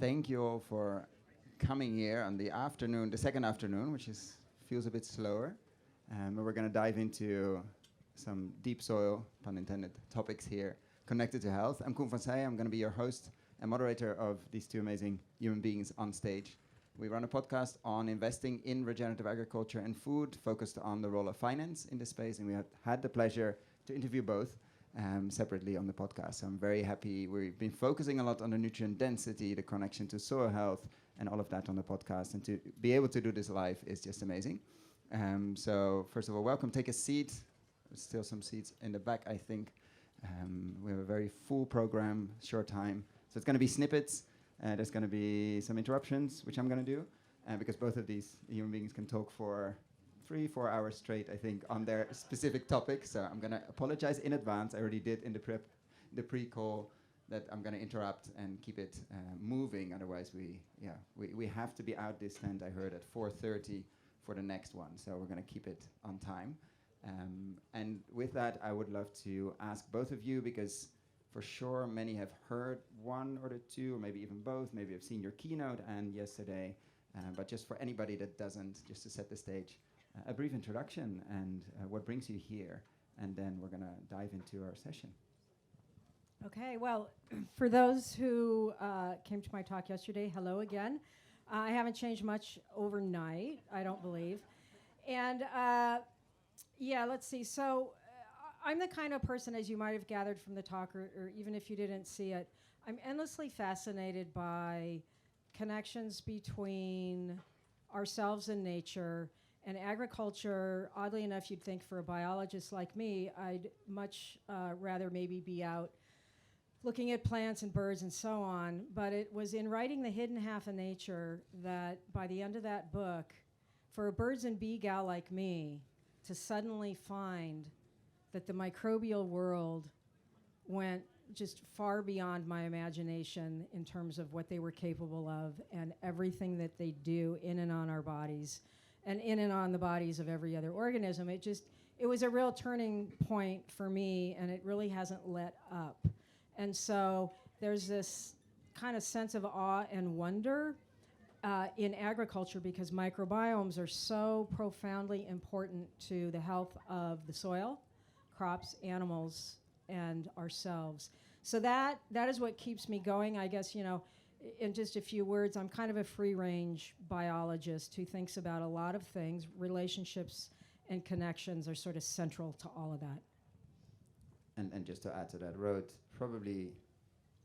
thank you all for coming here on the afternoon, the second afternoon, which feels a bit slower. And we're going to dive into some deep soil, pun intended, topics here connected to health. I'm Koen van Seijen. I'm going to be your host and moderator of these two amazing human beings on stage. We run a podcast on investing in regenerative agriculture and food, focused on the role of finance in this space, and we have had the pleasure to interview both separately on the podcast. So I'm very happy. We've been focusing a lot on the nutrient density, the connection to soil health, and all of that on the podcast. And to be able to do this live is just amazing. So first of all, welcome. Take a seat. There's still some seats in the back, I think. We have a very full program, short time. So it's going to be snippets. There's going to be some interruptions, which I'm going to do, because both of these human beings can talk for 3-4 hours straight, I think, on their specific topic. So I'm going to apologize in advance. I already did in the pre-call, that I'm going to interrupt and keep it moving. Otherwise, we have to be out this tent, I heard, at 4:30 for the next one. So we're going to keep it on time. And with that, I would love to ask both of you, because for sure many have heard one or the two, or maybe even both. Maybe have seen your keynote and yesterday. But just for anybody that doesn't, just to set the stage, a brief introduction and what brings you here. And then we're going to dive into our session. Okay, well, for those who came to my talk yesterday, hello again. I haven't changed much overnight, I don't believe. And let's see. So I'm the kind of person, as you might have gathered from the talk, or even if you didn't see it, I'm endlessly fascinated by connections between ourselves and nature and agriculture. Oddly enough, you'd think for a biologist like me, I'd much rather maybe be out looking at plants and birds and so on. But it was in writing The Hidden Half of Nature that by the end of that book, for a birds and bee gal like me to suddenly find that the microbial world went just far beyond my imagination in terms of what they were capable of and everything that they do in and on our bodies and in and on the bodies of every other organism. It was a real turning point for me, and it really hasn't let up. And so there's this kind of sense of awe and wonder in agriculture, because microbiomes are so profoundly important to the health of the soil, crops, animals, and ourselves. So that is what keeps me going. I guess, in just a few words, I'm kind of a free-range biologist who thinks about a lot of things. Relationships and connections are sort of central to all of that. And just to add to that, wrote probably,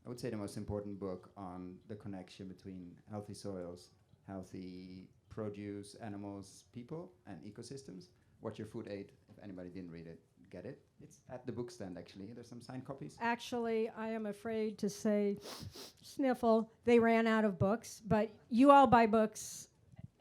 I would say, the most important book on the connection between healthy soils, healthy produce, animals, people, and ecosystems. What Your Food Ate. If anybody didn't read it, get it. It's at the bookstand, actually. There's some signed copies. Actually, I am afraid to say, sniffle, they ran out of books, but you all buy books,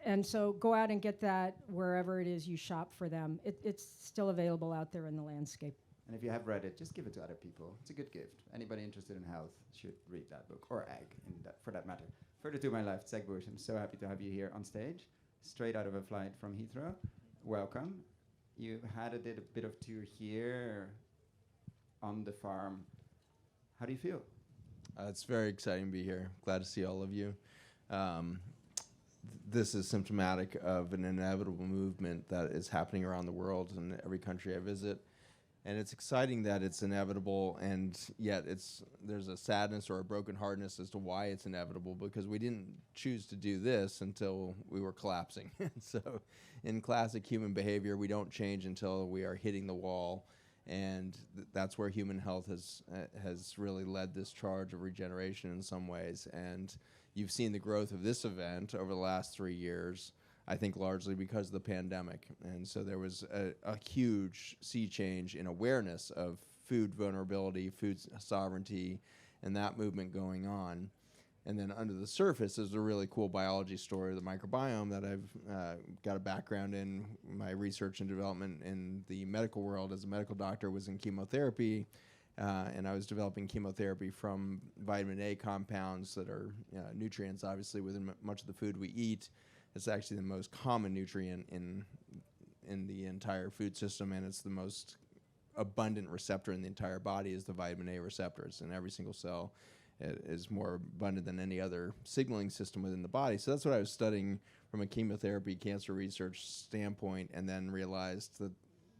and so go out and get that wherever it is you shop for them. It's still available out there in the landscape. And if you have read it, just give it to other people. It's a good gift. Anybody interested in health should read that book, or ag, for that matter. Further to my left, Zeg Bush. I'm so happy to have you here on stage, straight out of a flight from Heathrow. Welcome. You had a bit of tour here on the farm. How do you feel? It's very exciting to be here. Glad to see all of you. This is symptomatic of an inevitable movement that is happening around the world in every country I visit. And it's exciting that it's inevitable, and yet there's a sadness or a brokenheartedness as to why it's inevitable, because we didn't choose to do this until we were collapsing. So in classic human behavior, we don't change until we are hitting the wall, and that's where human health has really led this charge of regeneration in some ways. And you've seen the growth of this event over the last 3 years, I think largely because of the pandemic. And so there was a huge sea change in awareness of food vulnerability, food sovereignty, and that movement going on. And then under the surface is a really cool biology story of the microbiome that I've got a background in. My research and development in the medical world as a medical doctor was in chemotherapy, and I was developing chemotherapy from vitamin A compounds that are nutrients, obviously, within much of the food we eat. It's actually the most common nutrient in the entire food system, and it's the most abundant receptor in the entire body is the vitamin A receptors in every single cell. it is more abundant than any other signaling system within the body. So that's what I was studying from a chemotherapy cancer research standpoint, and then realized that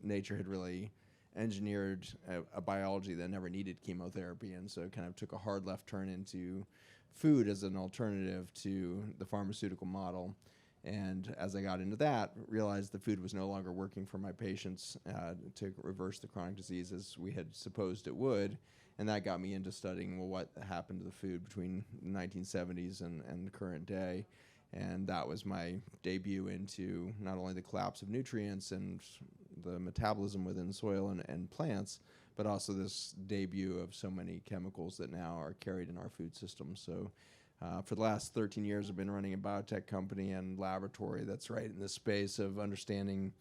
nature had really engineered a biology that never needed chemotherapy, and so it kind of took a hard left turn into food as an alternative to the pharmaceutical model. And as I got into that, realized the food was no longer working for my patients to reverse the chronic disease as we had supposed it would. And that got me into studying, well, what happened to the food between the 1970s and the current day. And that was my debut into not only the collapse of nutrients and the metabolism within soil and plants, but also this debut of so many chemicals that now are carried in our food system. So for the last 13 years, I've been running a biotech company and laboratory that's right in the space of understanding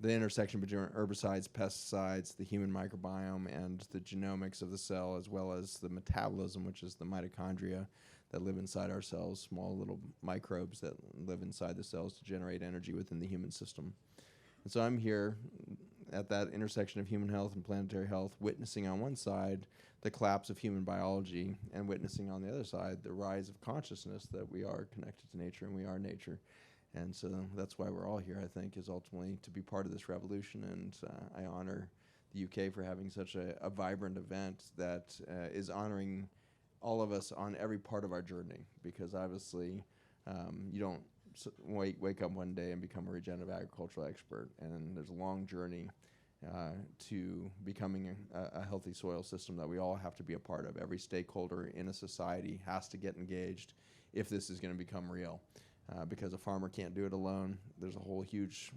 the intersection between herbicides, pesticides, the human microbiome, and the genomics of the cell, as well as the metabolism, which is the mitochondria that live inside our cells, small little microbes that live inside the cells to generate energy within the human system. And so I'm here at that intersection of human health and planetary health, witnessing on one side the collapse of human biology, and witnessing on the other side the rise of consciousness that we are connected to nature and we are nature. And so that's why we're all here, I think, is ultimately to be part of this revolution. And I honor the UK for having such a vibrant event that is honoring all of us on every part of our journey, because obviously you don't wake up one day and become a regenerative agricultural expert. And there's a long journey to becoming a healthy soil system that we all have to be a part of. Every stakeholder in a society has to get engaged if this is going to become real. Because a farmer can't do it alone. There's a whole huge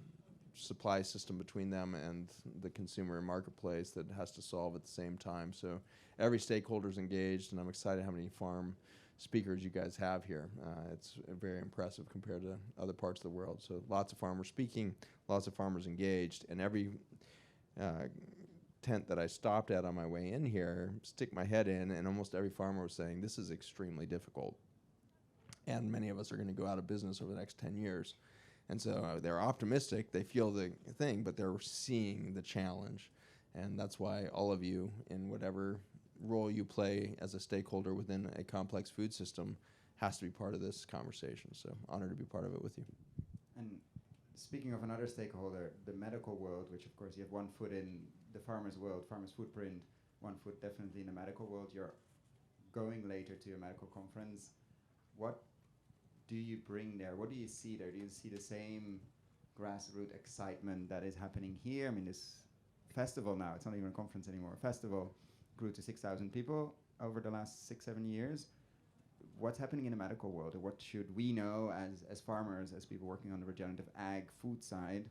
supply system between them and the consumer and marketplace that has to solve at the same time. So every stakeholder's engaged, and I'm excited how many farm speakers you guys have here. It's very impressive compared to other parts of the world. So lots of farmers speaking, lots of farmers engaged, and every tent that I stopped at on my way in here, stick my head in, and almost every farmer was saying, this is extremely difficult. And many of us are going to go out of business over the next 10 years. And so they're optimistic, they feel the thing, but they're seeing the challenge. And that's why all of you, in whatever role you play as a stakeholder within a complex food system, has to be part of this conversation. So honored to be part of it with you. And speaking of another stakeholder, the medical world, which of course you have one foot in the farmer's world, farmer's footprint, one foot definitely in the medical world. You're going later to a medical conference. What do you bring there? What do you see there? Do you see the same grassroots excitement that is happening here? I mean, this festival now, it's not even a conference anymore. A festival grew to 6,000 people over the last 6-7 years. What's happening in the medical world? Or what should we know as farmers, as people working on the regenerative ag food side?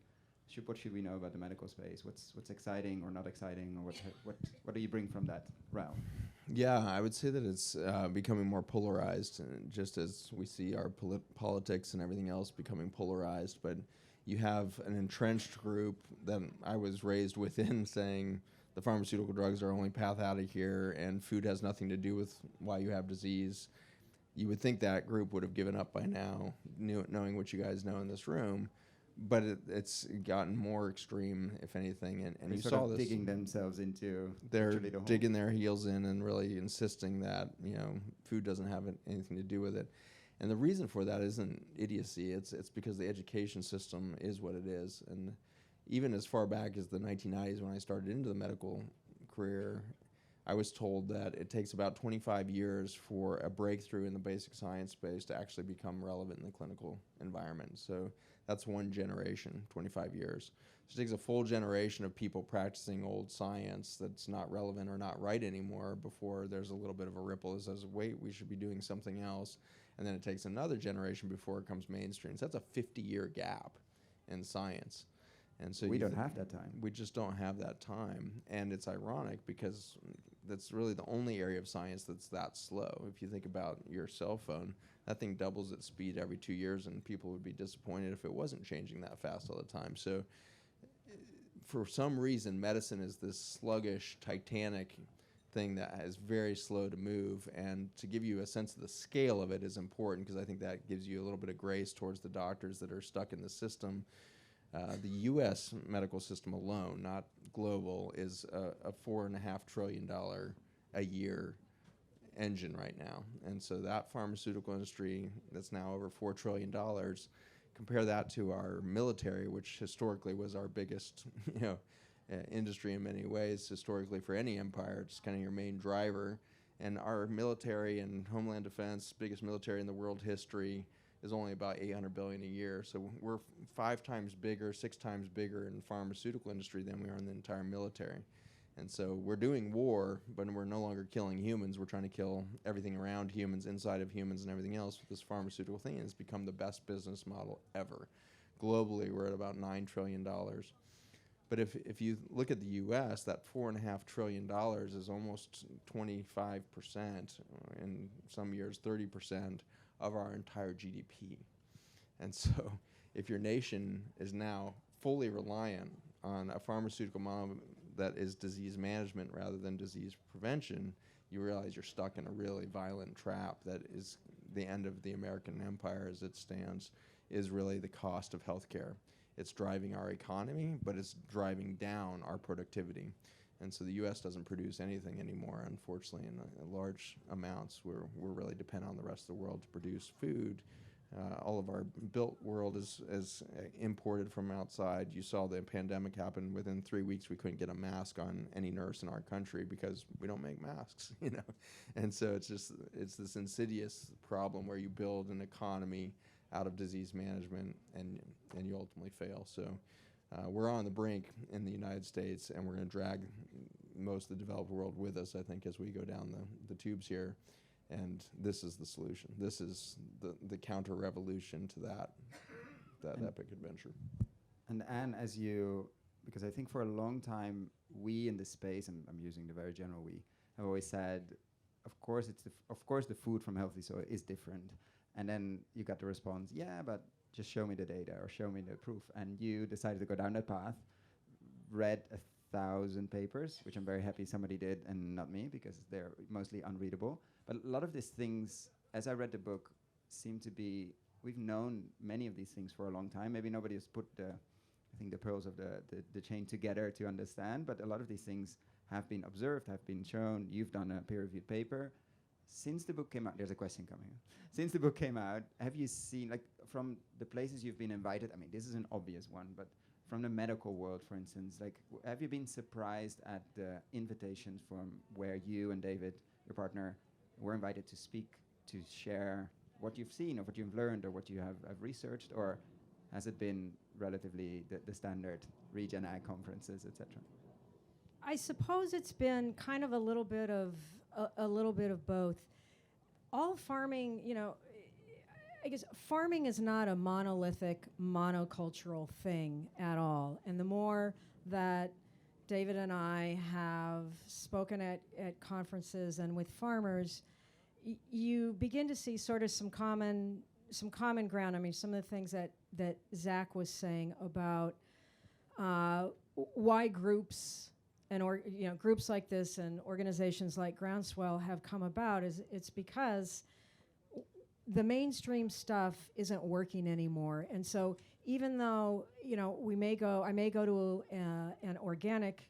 What should we know about the medical space? What's exciting or not exciting? Or what do you bring from that realm? Yeah, I would say that it's becoming more polarized, just as we see our politics and everything else becoming polarized. But you have an entrenched group that I was raised within saying the pharmaceutical drugs are only path out of here and food has nothing to do with why you have disease. You would think that group would have given up by now, knowing what you guys know in this room. But it's gotten more extreme, if anything, and you saw this. Digging themselves into. They're digging their heels in and really insisting that food doesn't have anything to do with it, and the reason for that isn't idiocy. It's because the education system is what it is, and even as far back as the 1990s when I started into the medical career, I was told that it takes about 25 years for a breakthrough in the basic science space to actually become relevant in the clinical environment. So that's one generation, 25 years. So it takes a full generation of people practicing old science that's not relevant or not right anymore before there's a little bit of a ripple that says, wait, we should be doing something else. And then it takes another generation before it comes mainstream. So that's a 50-year gap in science. And so we don't have that time. We just don't have that time. And it's ironic because that's really the only area of science that's that slow. If you think about your cell phone, that thing doubles its speed every 2 years, and people would be disappointed if it wasn't changing that fast all the time. So for some reason, medicine is this sluggish, titanic thing that is very slow to move. And to give you a sense of the scale of it is important, because I think that gives you a little bit of grace towards the doctors that are stuck in the system. The U.S. medical system alone, not global, is a $4.5 trillion a year engine right now. And so that pharmaceutical industry that's now over $4 trillion, compare that to our military, which historically was our biggest, industry in many ways, historically for any empire. It's kind of your main driver. And our military and Homeland Defense, biggest military in the world history, is only about $800 billion a year. So we're 5 times bigger, 6 times bigger in the pharmaceutical industry than we are in the entire military. And so we're doing war, but we're no longer killing humans. We're trying to kill everything around humans, inside of humans, and everything else with this pharmaceutical thing. And it's become the best business model ever. Globally, we're at about $9 trillion. But if you look at the U.S., that $4.5 trillion is almost 25%, in some years 30% of our entire GDP. And so if your nation is now fully reliant on a pharmaceutical model that is disease management rather than disease prevention, you realize you're stuck in a really violent trap that is the end of the American empire as it stands, is really the cost of healthcare. It's driving our economy, but it's driving down our productivity. And so the U.S. doesn't produce anything anymore, unfortunately, in large amounts. We're really dependent on the rest of the world to produce food. All of our built world is imported from outside. You saw the pandemic happen. Within 3 weeks, we couldn't get a mask on any nurse in our country because we don't make masks, And so it's this insidious problem where you build an economy out of disease management and you ultimately fail. So we're on the brink in the United States, and we're going to drag most of the developed world with us, I think, as we go down the tubes here. And this is the solution. This is the counter-revolution to that epic adventure. And Anne, because I think for a long time, we in this space, and I'm using the very general we, have always said, of course the food from healthy soil is different. And then you got the response, yeah, but just show me the data or show me the proof. And you decided to go down that path, read 1,000 papers, which I'm very happy somebody did and not me, because they're mostly unreadable. But a lot of these things, as I read the book, seem to be, we've known many of these things for a long time. Maybe nobody has put the pearls of the chain together to understand, but a lot of these things have been observed, have been shown. You've done a peer-reviewed paper. Since the book came out, there's a question coming. Since the book came out, have you seen, from the places you've been invited, I mean, this is an obvious one, but from the medical world, for instance, have you been surprised at the invitations from where you and David, your partner, were invited to speak, to share what you've seen or what you've learned or what you have researched, or has it been relatively the standard Regen Ag conferences, etc.? I suppose it's been kind of a little bit of both. All farming, I guess farming is not a monolithic, monocultural thing at all. And the more that David and I have spoken at conferences and with farmers, you begin to see sort of some common ground. I mean, some of the things that Zach was saying about why groups and groups like this and organizations like Groundswell have come about it's because the mainstream stuff isn't working anymore. And so even though I may go to an organic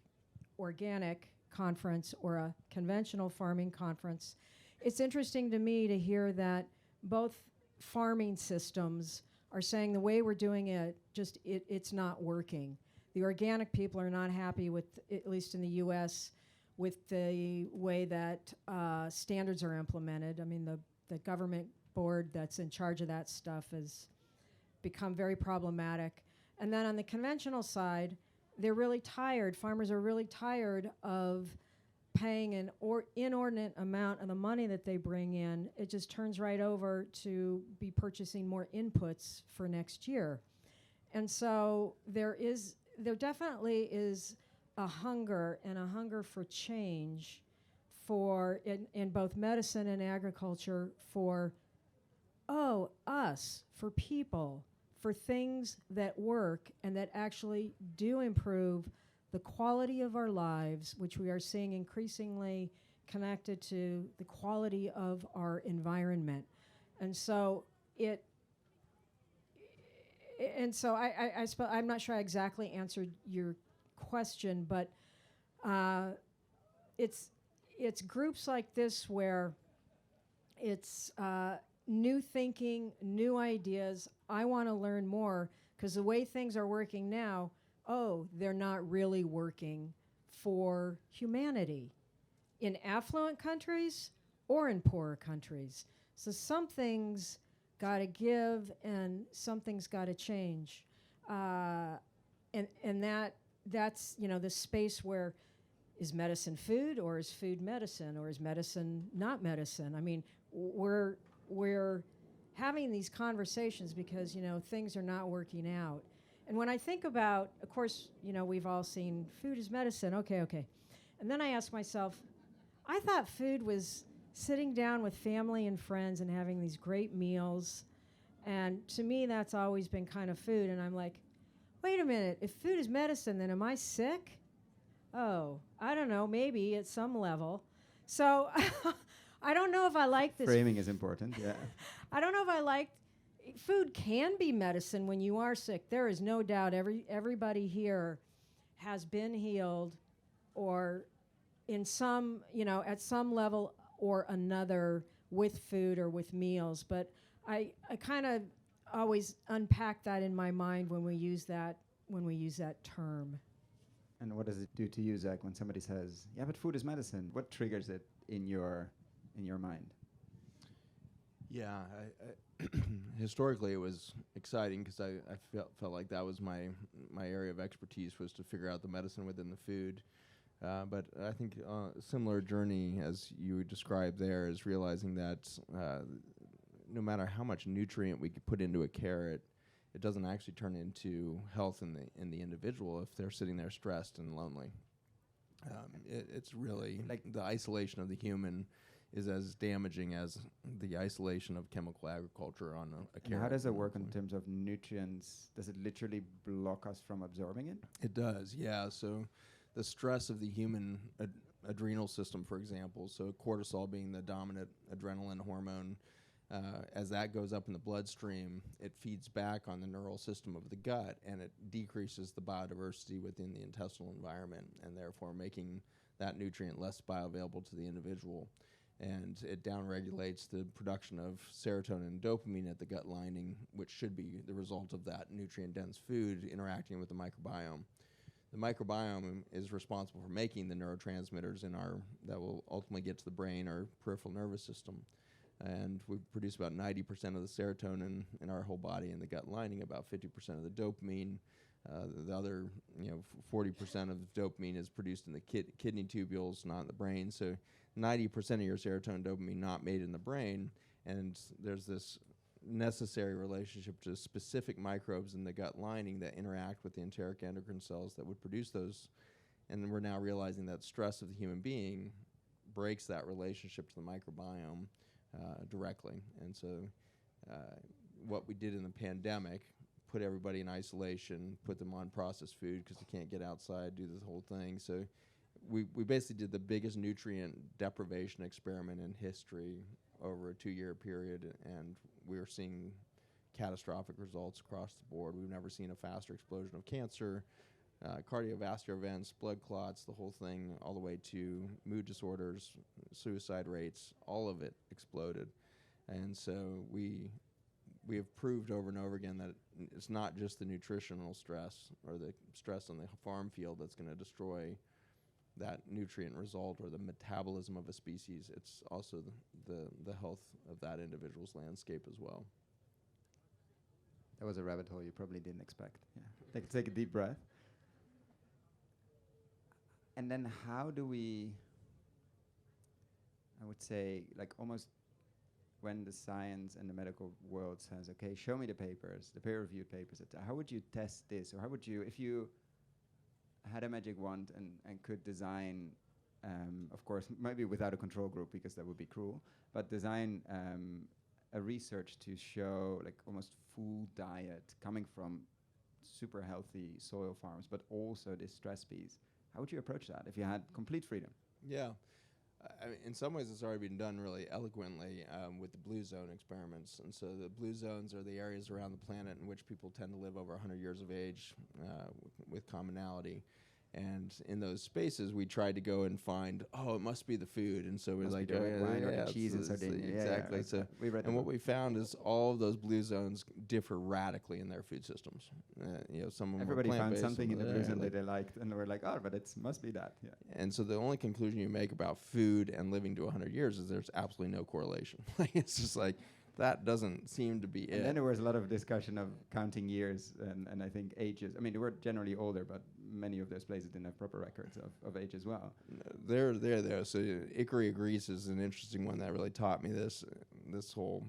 conference or a conventional farming conference, it's interesting to me to hear that both farming systems are saying the way we're doing it, it's not working. The organic people are not happy with, at least in the U.S., with the way that standards are implemented. I mean, the government board that's in charge of that stuff has become very problematic. And then on the conventional side, they're really tired. Farmers are really tired of paying an inordinate amount of the money that they bring in. It just turns right over to be purchasing more inputs for next year. And so there definitely is a hunger for change in both medicine and agriculture for people, for things that work and that actually do improve the quality of our lives, which we are seeing increasingly connected to the quality of our environment. And so I'm not sure I exactly answered your question, but it's groups like this where It's new thinking, new ideas. I want to learn more because the way things are working now, they're not really working for humanity in affluent countries or in poorer countries. So something's got to give and something's got to change. And that's the space where is medicine food or is food medicine or is medicine not medicine? I mean, we're having these conversations because things are not working out. And when I think about, of course, we've all seen food is medicine. Okay. And then I ask myself, I thought food was sitting down with family and friends and having these great meals. And to me, that's always been kind of food. And I'm like, wait a minute, if food is medicine, then am I sick? Oh, I don't know, maybe at some level. So I don't know if I like this. Framing is important, yeah. I don't know if I like food can be medicine when you are sick. There is no doubt everybody here has been healed or in some, at some level or another with food or with meals. But I kind of always unpack that in my mind when we use that term. And what does it do to you, Zach, when somebody says, yeah, but food is medicine? What triggers it in your mind? Yeah, historically it was exciting because I felt like that was my area of expertise, was to figure out the medicine within the food. But I think a similar journey as you described there is realizing that no matter how much nutrient we could put into a carrot, it doesn't actually turn into health in the individual if they're sitting there stressed and lonely. It's really like the isolation of the human is as damaging as the isolation of chemical agriculture on a carrot. And how does it work in terms of nutrients? Does it literally block us from absorbing it? It does, yeah. So the stress of the human adrenal system, for example, so cortisol being the dominant adrenaline hormone, as that goes up in the bloodstream, it feeds back on the neural system of the gut, and it decreases the biodiversity within the intestinal environment, and therefore making that nutrient less bioavailable to the individual. And it downregulates the production of serotonin and dopamine at the gut lining, which should be the result of that nutrient-dense food interacting with the microbiome. The microbiome is responsible for making the neurotransmitters that will ultimately get to the brain or peripheral nervous system. And we produce about 90% of the serotonin in our whole body in the gut lining, about 50% of the dopamine. The other 40% of the dopamine is produced in the kidney tubules, not in the brain. So 90% of your serotonin dopamine not made in the brain. And there's this necessary relationship to specific microbes in the gut lining that interact with the enteric endocrine cells that would produce those. And then we're now realizing that stress of the human being breaks that relationship to the microbiome directly. And so what we did in the pandemic, put everybody in isolation, put them on processed food because they can't get outside, do this whole thing. So we basically did the biggest nutrient deprivation experiment in history over a 2-year period, and we were seeing catastrophic results across the board. We've never seen a faster explosion of cancer, cardiovascular events, blood clots, the whole thing, all the way to mood disorders, suicide rates, all of it exploded. And so we have proved over and over again that it's not just the nutritional stress or the stress on the farm field that's going to destroy that nutrient result or the metabolism of a species. It's also the health of that individual's landscape as well. That was a rabbit hole you probably didn't expect. Yeah. Take a deep breath. And then how do we, I would say, like almost when the science and the medical world says, okay, show me the papers, the peer-reviewed papers, how would you test this? Or how would you, if you had a magic wand and could design, of course, maybe without a control group because that would be cruel, but design a research to show like almost full diet coming from super healthy soil farms, but also this stress piece. How would you approach that if you had complete freedom? Yeah. I mean, in some ways, it's already been done really eloquently with the blue zone experiments. And so the blue zones are the areas around the planet in which people tend to live over 100 years of age with commonality. And in those spaces, we tried to go and find, it must be the food. And so we were like, the red wine or the cheese in Sardinia. Exactly. Yeah, we read and the what book. we found is all of those blue zones differ radically in their food systems. Some of them Everybody were found plant-based, something in the blue zone like- that they liked, and they were like, oh, but it must be that. Yeah. And so the only conclusion you make about food and living to 100 years is there's absolutely no correlation. It's just like, that doesn't seem to be it. And then there was a lot of discussion of counting years and I think ages. I mean, they were generally older, but many of those places didn't have proper records of age as well. They're there. So Ikaria, Greece is an interesting one that really taught me this whole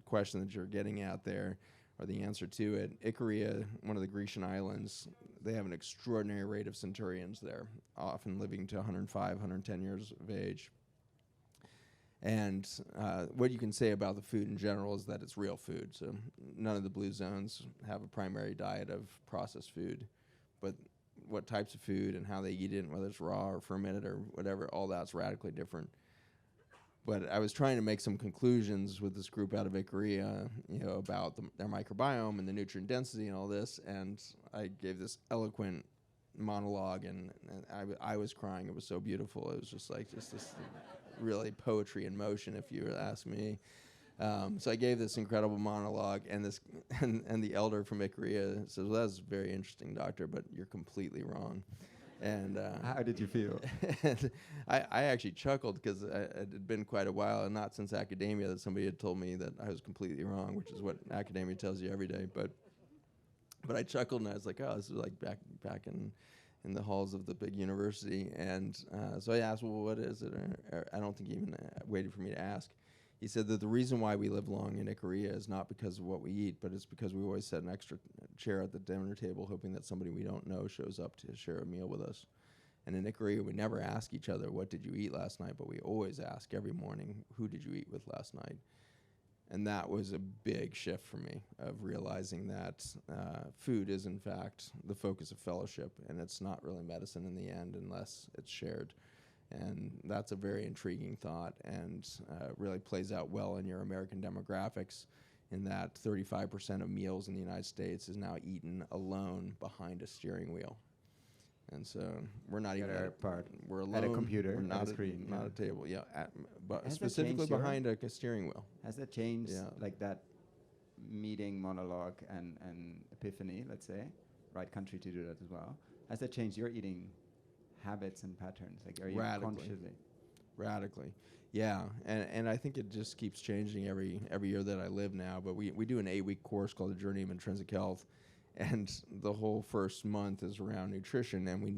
question that you're getting at there, or the answer to it. Ikaria, one of the Grecian islands, they have an extraordinary rate of centurions there, often living to 105, 110 years of age. And what you can say about the food in general is that it's real food. So none of the blue zones have a primary diet of processed food. But what types of food and how they eat it, and whether it's raw or fermented or whatever, all that's radically different. But I was trying to make some conclusions with this group out of Ikaria, about their microbiome and the nutrient density and all this. And I gave this eloquent monologue, and I was crying. It was so beautiful. It was just this really poetry in motion, if you were to ask me. So I gave this incredible monologue, and the elder from Ikaria says, "Well, that's very interesting, doctor, but you're completely wrong." And how did you feel? and I actually chuckled because it had been quite a while, and not since academia, that somebody had told me that I was completely wrong, which is what academia tells you every day. But I chuckled, and I was like, "Oh, this is like back in the halls of the big university." And so I asked, "Well, what is it?" Or I don't think he even waited for me to ask. He said that the reason why we live long in Ikaria is not because of what we eat, but it's because we always set an extra chair at the dinner table, hoping that somebody we don't know shows up to share a meal with us. And in Ikaria, we never ask each other, "What did you eat last night?" But we always ask every morning, "Who did you eat with last night?" And that was a big shift for me, of realizing that food is, in fact, the focus of fellowship, and it's not really medicine in the end unless it's shared. And that's a very intriguing thought, and really plays out well in your American demographics, in that 35% of meals in the United States is now eaten alone behind a steering wheel. And so we're not even we're alone. At a computer, we're not at a screen. not a table. Yeah, but Has that specifically changed your- behind a steering wheel. Has that changed, Yeah. like that meeting monologue and epiphany, let's say, right country to do that as well? Has that changed your eating habits and patterns? Like, are you consciously? Radically, yeah, and I think it just keeps changing every year that I live now. But we do an 8-week course called The Journey of Intrinsic Health, and the whole first month is around nutrition, and we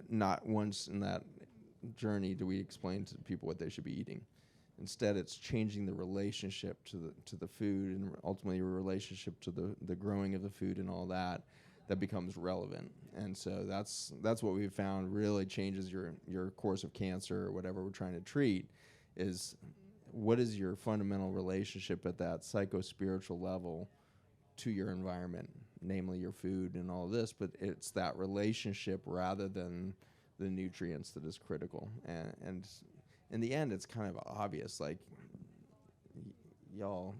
not once in that journey do we explain to people what they should be eating. Instead, it's changing the relationship to the food, and ultimately your relationship to the growing of the food and all that becomes relevant. And so that's what we've found really changes your course of cancer or whatever we're trying to treat, is what is your fundamental relationship at that psycho-spiritual level to your environment, namely your food and all of this, but it's that relationship rather than the nutrients that is critical. And in the end, it's kind of obvious, like y'all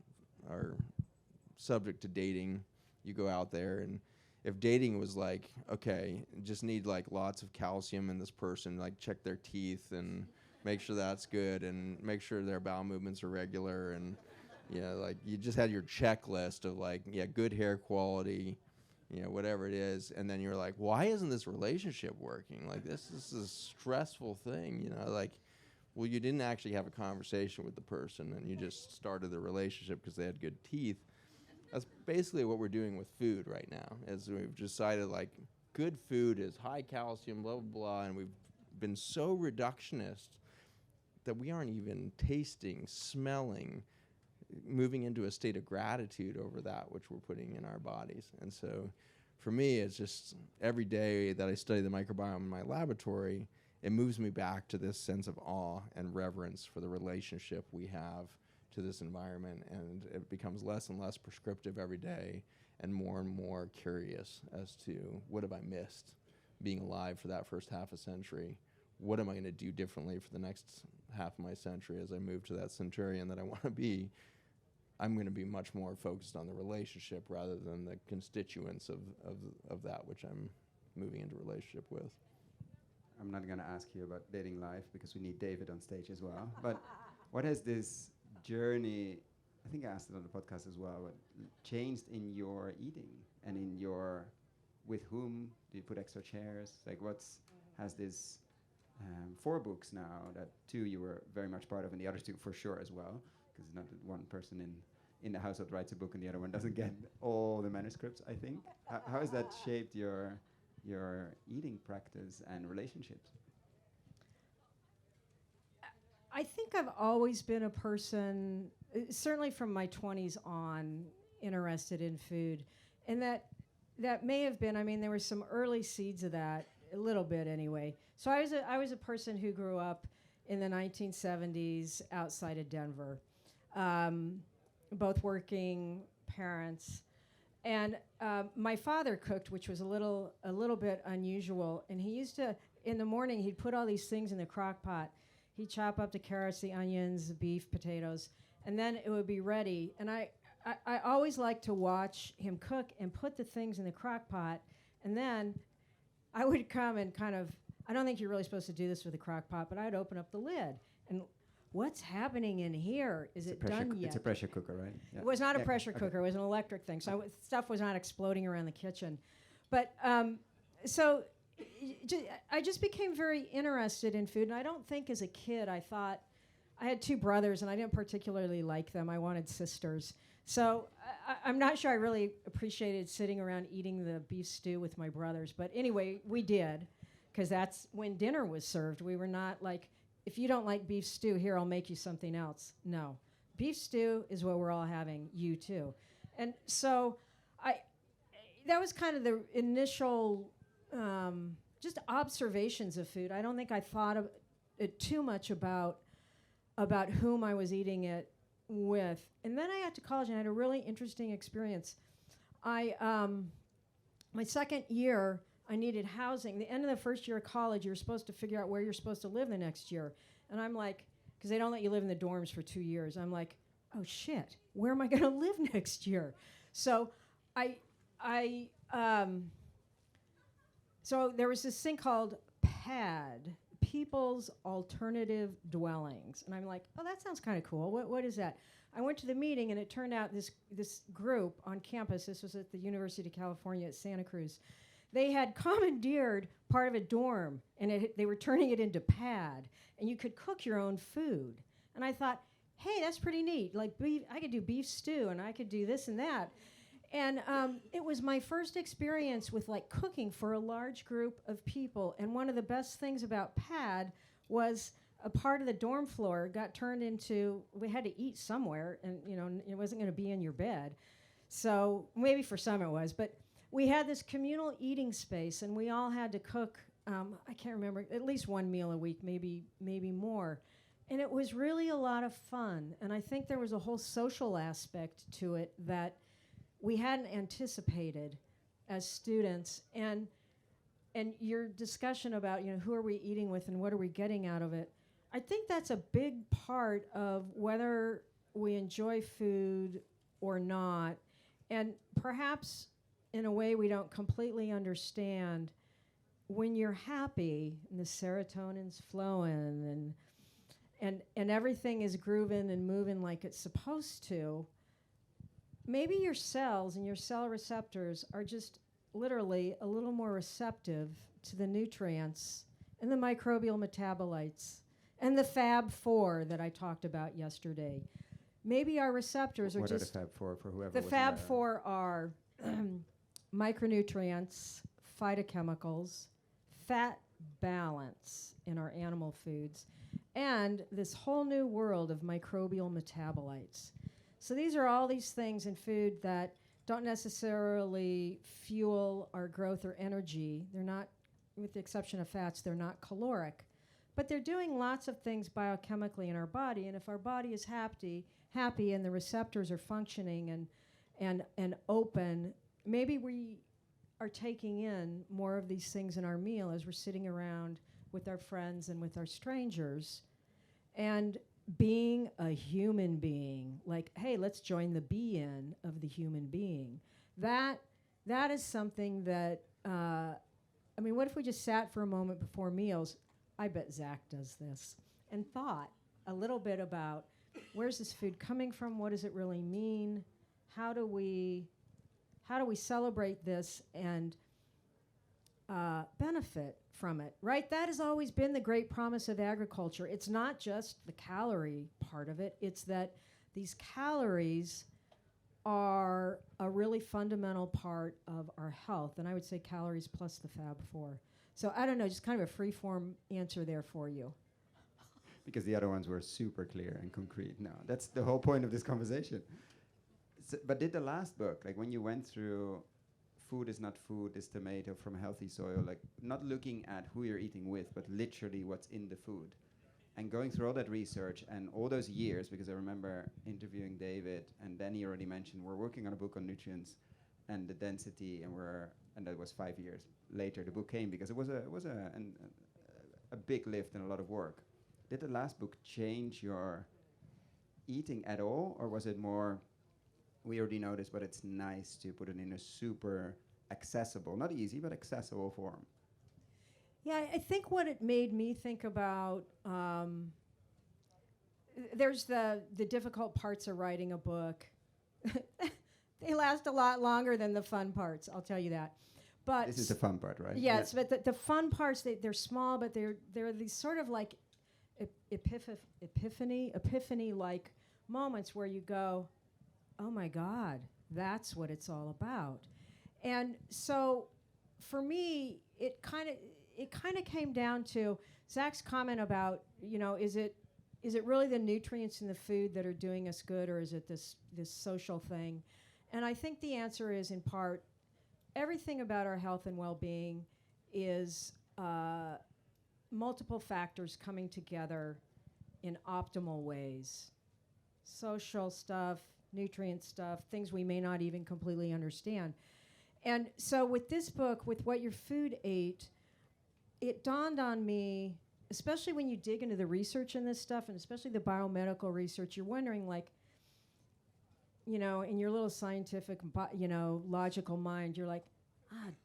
are subject to dating. You go out there, and if dating was like, okay, just need like lots of calcium in this person, like check their teeth and make sure that's good and make sure their bowel movements are regular, and like you just had your checklist of like, good hair quality, whatever it is, and then you're like, why isn't this relationship working? Like this is a stressful thing, like, well, you didn't actually have a conversation with the person, and you just started the relationship because they had good teeth. That's basically what we're doing with food right now, is we've decided like good food is high calcium, blah, blah, blah, and we've been so reductionist that we aren't even tasting, smelling, moving into a state of gratitude over that which we're putting in our bodies. And so for me, it's just every day that I study the microbiome in my laboratory, it moves me back to this sense of awe and reverence for the relationship we have to this environment, and it becomes less and less prescriptive every day and more curious as to what have I missed being alive for that first half a century. What am I going to do differently for the next half of my century as I move to that centurion that I want to be? I'm going to be much more focused on the relationship rather than the constituents of that which I'm moving into relationship with. I'm not going to ask you about dating life because we need David on stage as well. But what has this journey, I think I asked it on the podcast as well, what changed in your eating and in your, with whom do you put extra chairs? Like has this 4 books now that 2 you were very much part of and the other 2 for sure as well, because it's not that one person in the household writes a book and the other one doesn't get all the manuscripts, I think. How has that shaped your eating practice and relationships? I think I've always been a person, certainly from my 20s on, interested in food. And that may have been, I mean, there were some early seeds of that, a little bit anyway. So I was a person who grew up in the 1970s outside of Denver, both working parents. And my father cooked, which was a little bit unusual. And he used to, in the morning, he'd put all these things in the crock pot. He'd chop up the carrots, the onions, the beef, potatoes, and then it would be ready. And I always liked to watch him cook and put the things in the crock pot. And then I would come and kind of, I don't think you're really supposed to do this with a crock pot, but I'd open up the lid. And what's happening in here? Is it done yet? It's a pressure cooker, right? Yeah. It was not a pressure cooker. It was an electric thing. So stuff was not exploding around the kitchen. But so I just became very interested in food. And I don't think as a kid I thought, I had 2 brothers and I didn't particularly like them. I wanted sisters. So I'm not sure I really appreciated sitting around eating the beef stew with my brothers. But anyway, we did, because that's when dinner was served. We were not like, if you don't like beef stew, here, I'll make you something else. No. Beef stew is what we're all having, you too. And so that was kind of the initial just observations of food. I don't think I thought of it too much about whom I was eating it with. And then I got to college and I had a really interesting experience. My second year, I needed housing. The end of the first year of college, you're supposed to figure out where you're supposed to live the next year. And I'm like, because they don't let you live in the dorms for 2 years. I'm like, oh shit, where am I going to live next year? So so there was this thing called PAD, People's Alternative Dwellings. And I'm like, oh, that sounds kind of cool. What is that? I went to the meeting, and it turned out this group on campus, this was at the University of California at Santa Cruz, they had commandeered part of a dorm, and they were turning it into PAD, and you could cook your own food. And I thought, hey, that's pretty neat. Like, I could do beef stew, and I could do this and that. And it was my first experience with like cooking for a large group of people. And one of the best things about PAD was a part of the dorm floor got turned into, we had to eat somewhere, and it wasn't going to be in your bed. So maybe for some it was, but we had this communal eating space, and we all had to cook, I can't remember, at least one meal a week, maybe more. And it was really a lot of fun. And I think there was a whole social aspect to it that we hadn't anticipated as students. And your discussion about, who are we eating with and what are we getting out of it, I think that's a big part of whether we enjoy food or not. And perhaps in a way we don't completely understand, when you're happy and the serotonin's flowing and everything is grooving and moving like it's supposed to, maybe your cells and your cell receptors are just literally a little more receptive to the nutrients and the microbial metabolites and the Fab 4 that I talked about yesterday. Maybe our receptors are just... What are the Fab 4 for whoever The Fab 4 are micronutrients, phytochemicals, fat balance in our animal foods, and this whole new world of microbial metabolites. So these are all these things in food that don't necessarily fuel our growth or energy. They're not, with the exception of fats, they're not caloric. But they're doing lots of things biochemically in our body, and if our body is happy and the receptors are functioning and open, maybe we are taking in more of these things in our meal as we're sitting around with our friends and with our strangers. And being a human being, like, hey, let's join the be-in of the human being. That is something that, what if we just sat for a moment before meals? I bet Zach does this. And thought a little bit about where's this food coming from? What does it really mean? How do we celebrate this and benefit from it, right? That has always been the great promise of agriculture. It's not just the calorie part of it. It's that these calories are a really fundamental part of our health. And I would say calories plus the Fab4. So I don't know, just kind of a free-form answer there for you. Because the other ones were super clear and concrete. No, that's the whole point of this conversation. But did the last book, like when you went through food is not food, this tomato from healthy soil, like not looking at who you're eating with, but literally what's in the food. And going through all that research and all those years, because I remember interviewing David, and then he already mentioned we're working on a book on nutrients and the density, and that was 5 years later the book came, because it was a big lift and a lot of work. Did the last book change your eating at all, or was it more, we already know this, but it's nice to put it in a super accessible, not easy, but accessible form? Yeah, I think what it made me think about, there's the difficult parts of writing a book. They last a lot longer than the fun parts, I'll tell you that. But this is the fun part, right? Yes, yeah. But the fun parts, they're small, but they're these sort of like epiphany-like moments where you go, oh my God, that's what it's all about. And so for me, it kind of came down to Zach's comment about, is it really the nutrients in the food that are doing us good, or is it this social thing? And I think the answer is, in part, everything about our health and well-being is multiple factors coming together in optimal ways. Social stuff, nutrient stuff, things we may not even completely understand. And so with this book, with What Your Food Ate, it dawned on me, especially when you dig into the research in this stuff, and especially the biomedical research, you're wondering, like, in your little scientific, logical mind, you're like,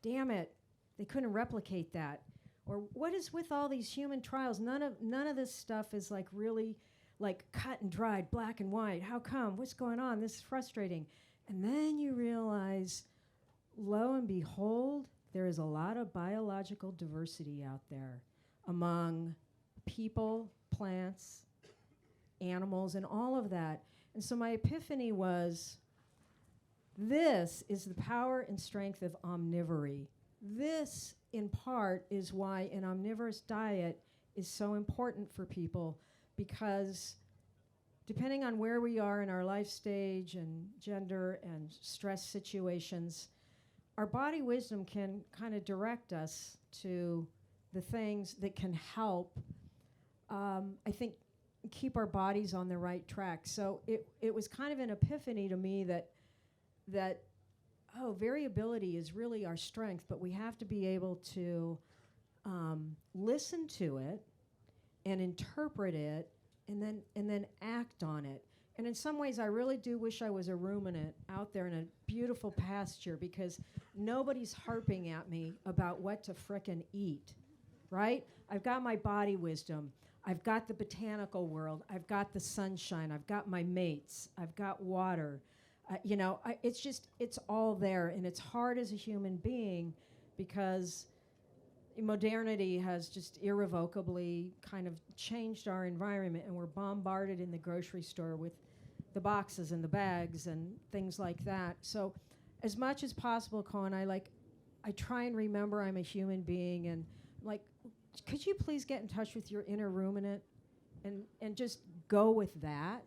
damn it, they couldn't replicate that. Or what is with all these human trials? None of this stuff is like really like cut and dried, black and white. How come? What's going on? This is frustrating. And then you realize, lo and behold, there is a lot of biological diversity out there among people, plants, animals, and all of that. And so my epiphany was, this is the power and strength of omnivory. This, in part, is why an omnivorous diet is so important for people, because depending on where we are in our life stage and gender and stress situations, our body wisdom can kind of direct us to the things that can help, I think, keep our bodies on the right track. So it was kind of an epiphany to me that variability is really our strength, but we have to be able to listen to it and interpret it and then act on it. And in some ways, I really do wish I was a ruminant out there in a beautiful pasture, because nobody's harping at me about what to frickin' eat, right? I've got my body wisdom. I've got the botanical world. I've got the sunshine. I've got my mates. I've got water. It's all there. And it's hard as a human being, because modernity has just irrevocably kind of changed our environment, and we're bombarded in the grocery store with the boxes and the bags and things like that. So as much as possible, Koen, I try and remember I'm a human being, and like, could you please get in touch with your inner ruminant and just go with that?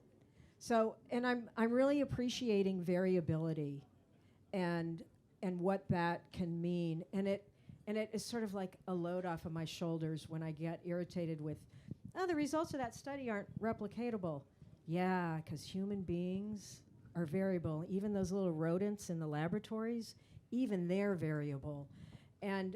So, and I'm really appreciating variability and what that can mean. And it is sort of like a load off of my shoulders when I get irritated with, the results of that study aren't replicatable. Yeah, because human beings are variable. Even those little rodents in the laboratories, even they're variable. And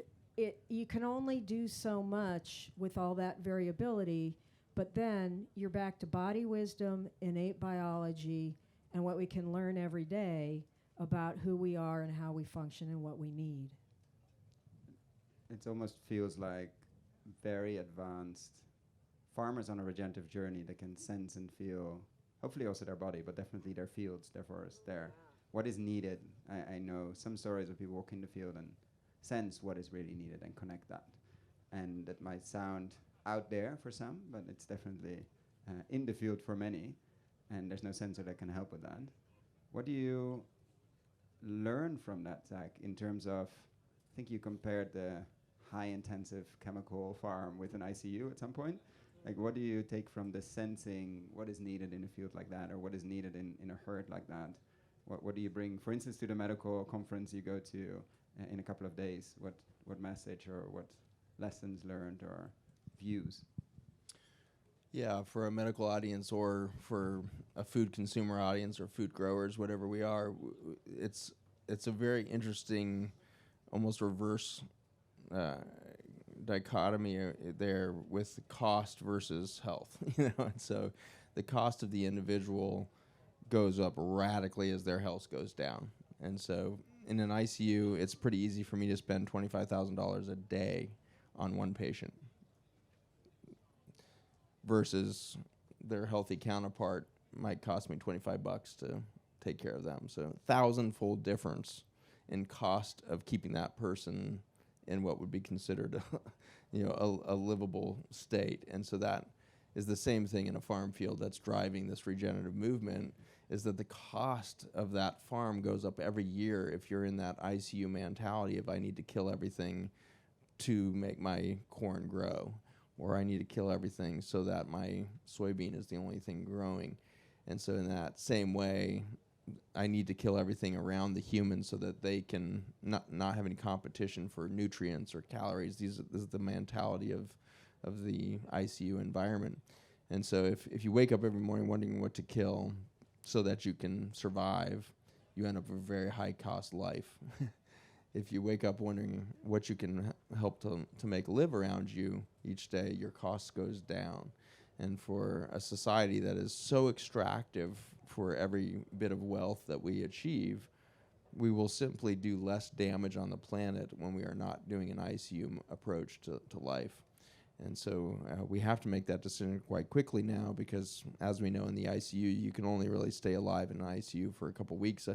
you can only do so much with all that variability, but then you're back to body wisdom, innate biology, and what we can learn every day about who we are and how we function and what we need. it almost feels like very advanced farmers on a regenerative journey that can sense and feel, hopefully also their body, but definitely their fields, their forests, what is needed. I know some stories of people walk in the field and sense what is really needed and connect that. And that might sound out there for some, but it's definitely in the field for many, and there's no sensor that can help with that. What do you learn from that, Zach, in terms of, I think you compared the high-intensive chemical farm with an ICU at some point. Like, what do you take from the sensing what is needed in a field like that, or what is needed in a herd like that? What do you bring, for instance, to the medical conference you go to in a couple of days? What message or what lessons learned or views? Yeah, for a medical audience or for a food consumer audience or food growers, whatever we are, it's a very interesting, almost reverse dichotomy there with cost versus health. And so the cost of the individual goes up radically as their health goes down. And so in an ICU, it's pretty easy for me to spend $25,000 a day on one patient versus their healthy counterpart might cost me $25 to take care of them. So 1,000-fold difference in cost of keeping that person in what would be considered a livable state. And so that is the same thing in a farm field that's driving this regenerative movement, is that the cost of that farm goes up every year if you're in that ICU mentality of I need to kill everything to make my corn grow, or I need to kill everything so that my soybean is the only thing growing. And so in that same way, I need to kill everything around the human so that they can not have any competition for nutrients or calories. This is the mentality of the ICU environment. And so if you wake up every morning wondering what to kill so that you can survive, you end up with a very high-cost life. If you wake up wondering what you can help to make live around you each day, your cost goes down. And for a society that is so extractive for every bit of wealth that we achieve, we will simply do less damage on the planet when we are not doing an ICU approach to life. And so we have to make that decision quite quickly now, because as we know in the ICU, you can only really stay alive in an ICU for a couple weeks,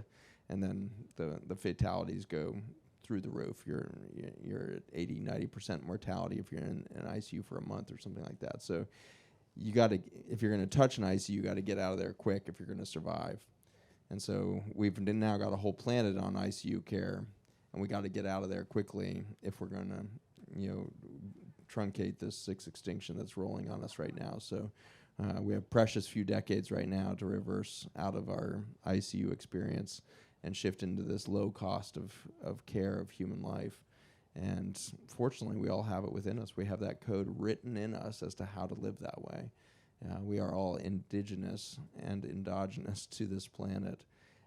and then the fatalities go through the roof. You're at 80-90% mortality if you're in an ICU for a month or something like that. So you got to, if you're going to touch an ICU, you got to get out of there quick if you're going to survive. And so we've now got a whole planet on ICU care, and we got to get out of there quickly if we're going to, truncate this sixth extinction that's rolling on us right now. So we have precious few decades right now to reverse out of our ICU experience and shift into this low cost of care of human life. And fortunately, we all have it within us. We have that code written in us as to how to live that way. We are all indigenous and endogenous to this planet.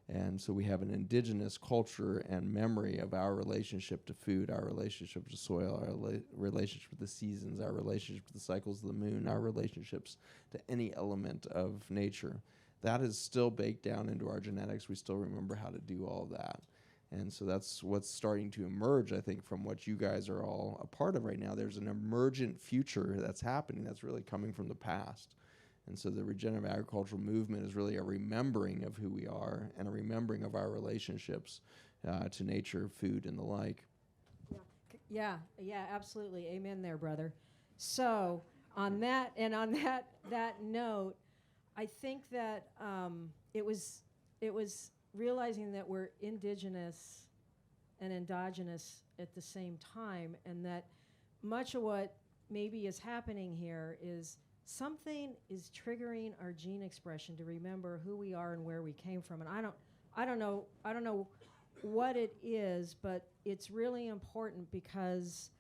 And so we have an indigenous culture and memory of our relationship to food, our relationship to soil, our relationship with the seasons, our relationship to the cycles of the moon, our relationships to any element of nature. That is still baked down into our genetics. We still remember how to do all of that. And so that's what's starting to emerge, I think, from what you guys are all a part of right now. There's an emergent future that's happening that's really coming from the past. And so the regenerative agricultural movement is really a remembering of who we are and a remembering of our relationships to nature, food, and the like. Yeah, absolutely. Amen there, brother. So on that note, I think that it was realizing that we're indigenous and endogenous at the same time, and that much of what maybe is happening here is something is triggering our gene expression to remember who we are and where we came from. And I don't know what it is, but it's really important because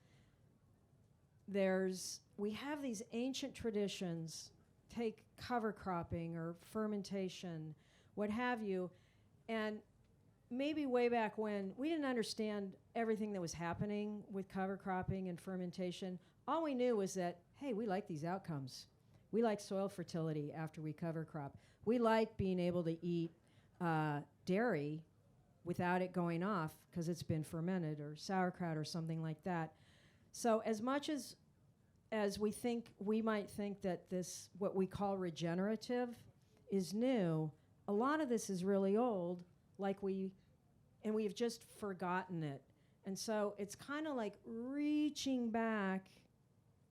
we have these ancient traditions, take cover cropping or fermentation, what have you, and maybe way back when we didn't understand everything that was happening with cover cropping and fermentation. All we knew was that, hey, we like these outcomes. We like soil fertility after we cover crop. We like being able to eat dairy without it going off because it's been fermented, or sauerkraut or something like that. So as much as we might think that this, what we call regenerative, is new, a lot of this is really old, and we've just forgotten it. And so it's kind of like reaching back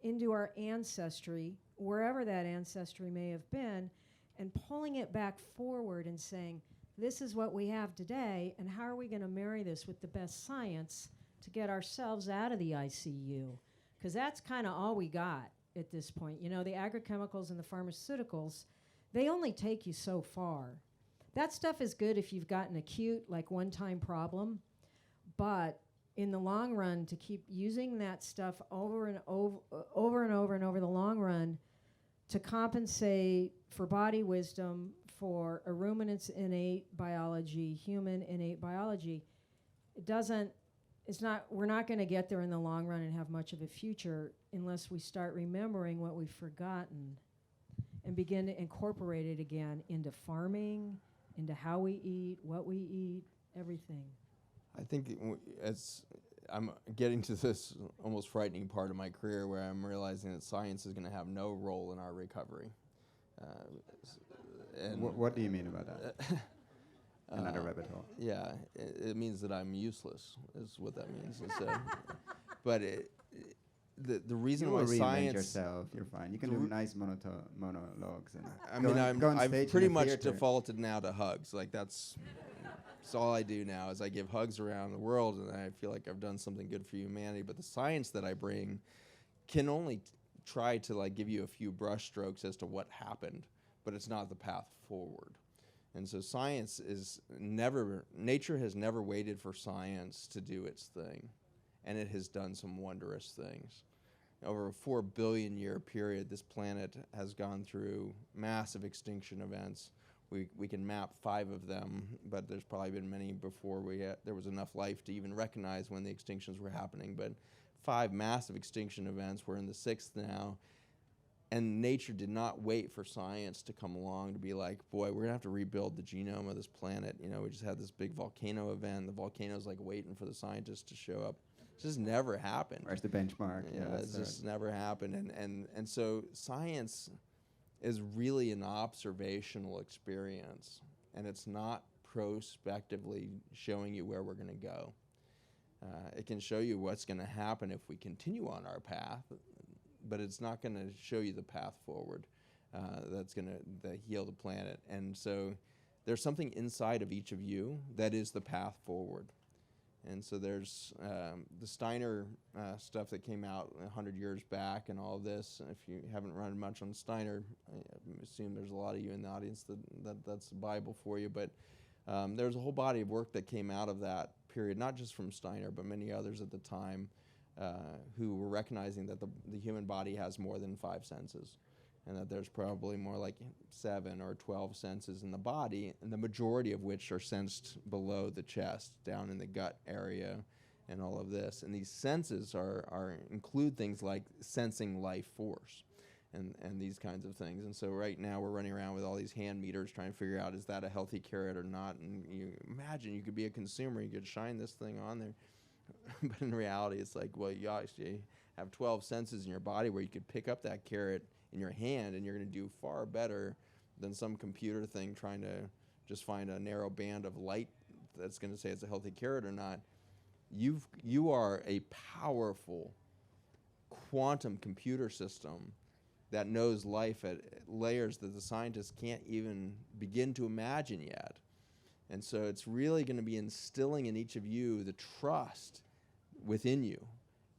into our ancestry, wherever that ancestry may have been, and pulling it back forward and saying, this is what we have today, and how are we going to marry this with the best science to get ourselves out of the ICU? Because that's kind of all we got at this point. You know, the agrochemicals and the pharmaceuticals, they only take you so far. That stuff is good if you've got an acute, like, one-time problem, but in the long run, to keep using that stuff over and over the long run to compensate for body wisdom, for a ruminant's innate biology, human innate biology, we're not going to get there in the long run and have much of a future unless we start remembering what we've forgotten and begin to incorporate it again into farming, into how we eat, what we eat, everything. I think as I'm getting to this almost frightening part of my career where I'm realizing that science is going to have no role in our recovery. And what do you mean about that? Another rabbit hole. Yeah, it means that I'm useless, is what that means. But the reason you why will reinvent science yourself, you're fine. You can do nice monologues. And I've pretty much defaulted now to hugs. Like that's all I do now is I give hugs around the world, and I feel like I've done something good for humanity. But the science that I bring can only try to like give you a few brush strokes as to what happened, but it's not the path forward. And so nature has never waited for science to do its thing, and it has done some wondrous things. Over a 4 billion year period, this planet has gone through massive extinction events. We can map 5 of them, but there's probably been many before there was enough life to even recognize when the extinctions were happening. But 5 massive extinction events, we're in the 6th now, and nature did not wait for science to come along to be like, boy, we're gonna have to rebuild the genome of this planet. You know, we just had this big volcano event. The volcano's like waiting for the scientists to show up. It just never happened. Where's the benchmark? Yeah, it's just never happened. And so science is really an observational experience, and it's not prospectively showing you where we're going to go. It can show you what's going to happen if we continue on our path, but it's not going to show you the path forward that's going to heal the planet. And so there's something inside of each of you that is the path forward. And so there's the Steiner stuff that came out 100 years back and all of this. If you haven't run much on Steiner, I assume there's a lot of you in the audience that's the Bible for you. But there's a whole body of work that came out of that period, not just from Steiner, but many others at the time who were recognizing that the human body has more than 5 senses, and that there's probably more like 7 or 12 senses in the body, and the majority of which are sensed below the chest, down in the gut area, and all of this. And these senses include things like sensing life force and these kinds of things. And so right now we're running around with all these hand meters trying to figure out, is that a healthy carrot or not? And you imagine you could be a consumer, you could shine this thing on there. But in reality, it's like, well, you actually have 12 senses in your body where you could pick up that carrot in your hand, and you're going to do far better than some computer thing trying to just find a narrow band of light that's going to say it's a healthy carrot or not. You are a powerful quantum computer system that knows life at layers that the scientists can't even begin to imagine yet. And so it's really going to be instilling in each of you the trust within you.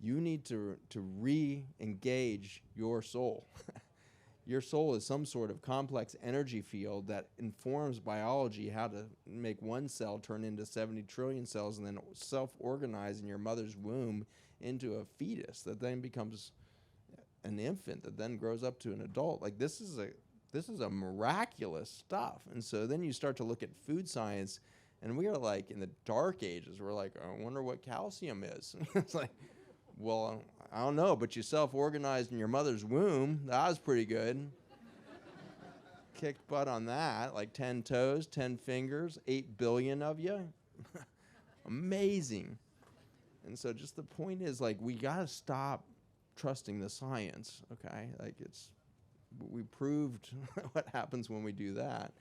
You need to re-engage your soul. Your soul is some sort of complex energy field that informs biology, how to make one cell turn into 70 trillion cells and then self-organize in your mother's womb into a fetus that then becomes an infant that then grows up to an adult. Like this is a miraculous stuff. And so then you start to look at food science, and we are like in the dark ages. We're like, I wonder what calcium is. It's like, well, I don't know, but you self-organized in your mother's womb. That was pretty good. Kicked butt on that, like 10 toes, 10 fingers, 8 billion of you. Amazing. And so just the point is, like, we got to stop trusting the science, okay? Like, we proved what happens when we do that.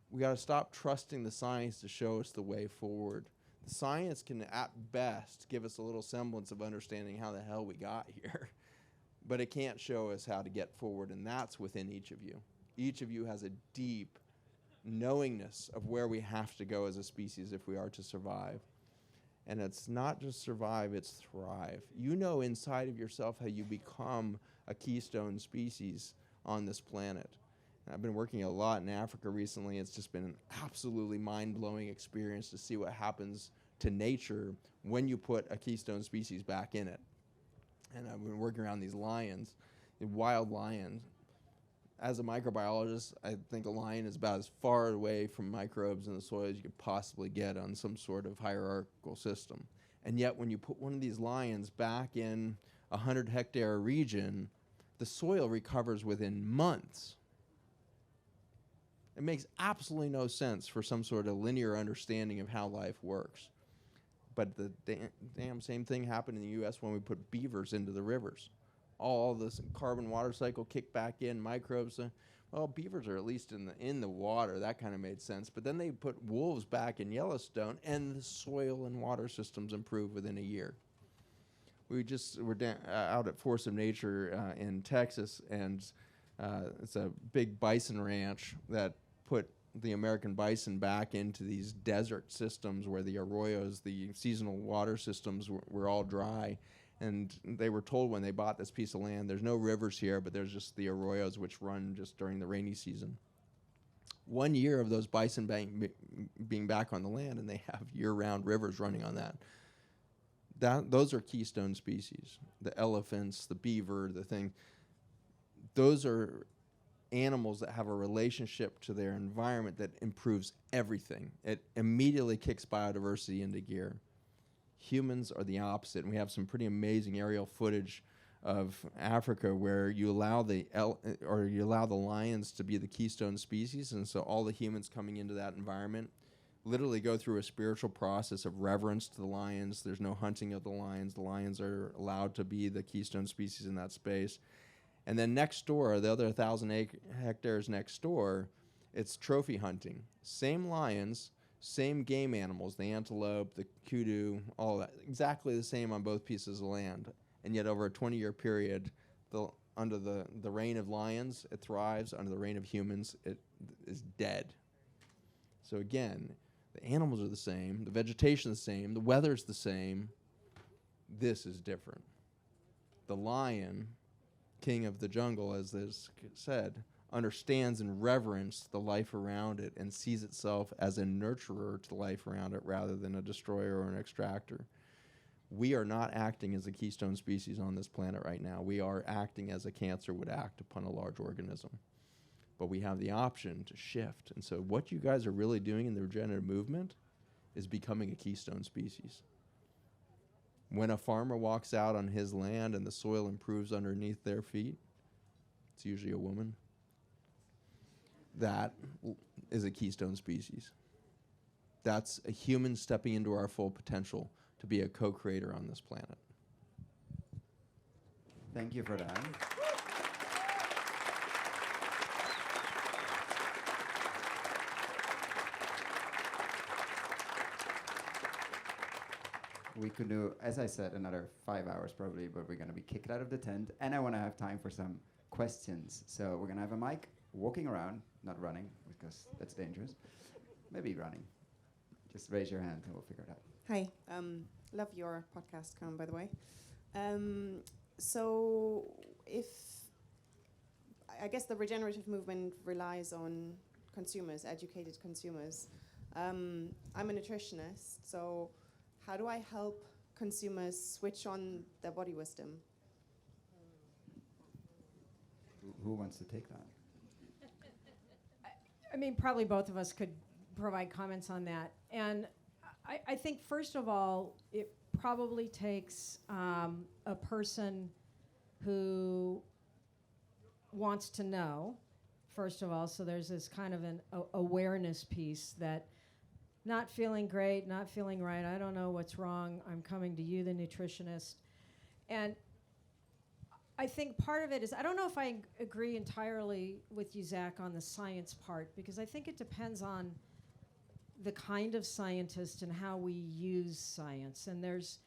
We got to stop trusting the science to show us the way forward. The science can, at best, give us a little semblance of understanding how the hell we got here, but it can't show us how to get forward, and that's within each of you. Each of you has a deep knowingness of where we have to go as a species if we are to survive. And it's not just survive, it's thrive. You know inside of yourself how you become a keystone species on this planet. And I've been working a lot in Africa recently. It's just been an absolutely mind-blowing experience to see what happens to nature when you put a keystone species back in it. And I've been working around these lions, wild lions. As a microbiologist, I think a lion is about as far away from microbes in the soil as you could possibly get on some sort of hierarchical system. And yet when you put one of these lions back in a 100-hectare region, the soil recovers within months. It makes absolutely no sense for some sort of linear understanding of how life works. But the damn same thing happened in the U.S. when we put beavers into the rivers. All this carbon water cycle kicked back in, microbes. Well, beavers are at least in the water. That kind of made sense. But then they put wolves back in Yellowstone, and the soil and water systems improved within a year. We're out at Force of Nature in Texas, and it's a big bison ranch that put the American bison back into these desert systems where the arroyos, the seasonal water systems, were all dry. And they were told when they bought this piece of land, there's no rivers here, but there's just the arroyos which run just during the rainy season. 1 year of those bison being back on the land, and they have year-round rivers running on that. Those are keystone species. The elephants, the beaver, the thing. Those are animals that have a relationship to their environment that improves everything. It immediately kicks biodiversity into gear. Humans are the opposite, and we have some pretty amazing aerial footage of Africa where you allow the lions to be the keystone species, and so all the humans coming into that environment literally go through a spiritual process of reverence to the lions. There's no hunting of the lions. The lions are allowed to be the keystone species in that space. And then next door, the other 1,000 hectares next door, it's trophy hunting. Same lions, same game animals, the antelope, the kudu, all that, exactly the same on both pieces of land. And yet over a 20-year period, under the reign of lions, it thrives. Under the reign of humans, it is dead. So again, the animals are the same, the vegetation is the same, the weather's the same. This is different. The lion, king of the jungle, as is said, understands and reverences the life around it and sees itself as a nurturer to the life around it rather than a destroyer or an extractor. We are not acting as a keystone species on this planet right now. We are acting as a cancer would act upon a large organism. But we have the option to shift. And so what you guys are really doing in the regenerative movement is becoming a keystone species. When a farmer walks out on his land and the soil improves underneath their feet, it's usually a woman. That is a keystone species. That's a human stepping into our full potential to be a co-creator on this planet. Thank you for that. We could do, as I said, another 5 hours probably, but we're going to be kicked out of the tent, and I want to have time for some questions. So we're going to have a mic walking around, not running, because that's dangerous. Maybe running. Just raise your hand and we'll figure it out. Hi, love your podcast, Koen, by the way. So if, I guess the regenerative movement relies on consumers, educated consumers. I'm a nutritionist, so how do I help consumers switch on their body wisdom? Who wants to take that? I mean, probably both of us could provide comments on that. And I think, first of all, it probably takes a person who wants to know, first of all. So there's this kind of an awareness piece that not feeling great, not feeling right. I don't know what's wrong. I'm coming to you, the nutritionist. And I think part of it is, I don't know if I agree entirely with you, Zach, on the science part, because I think it depends on the kind of scientist and how we use science. And there's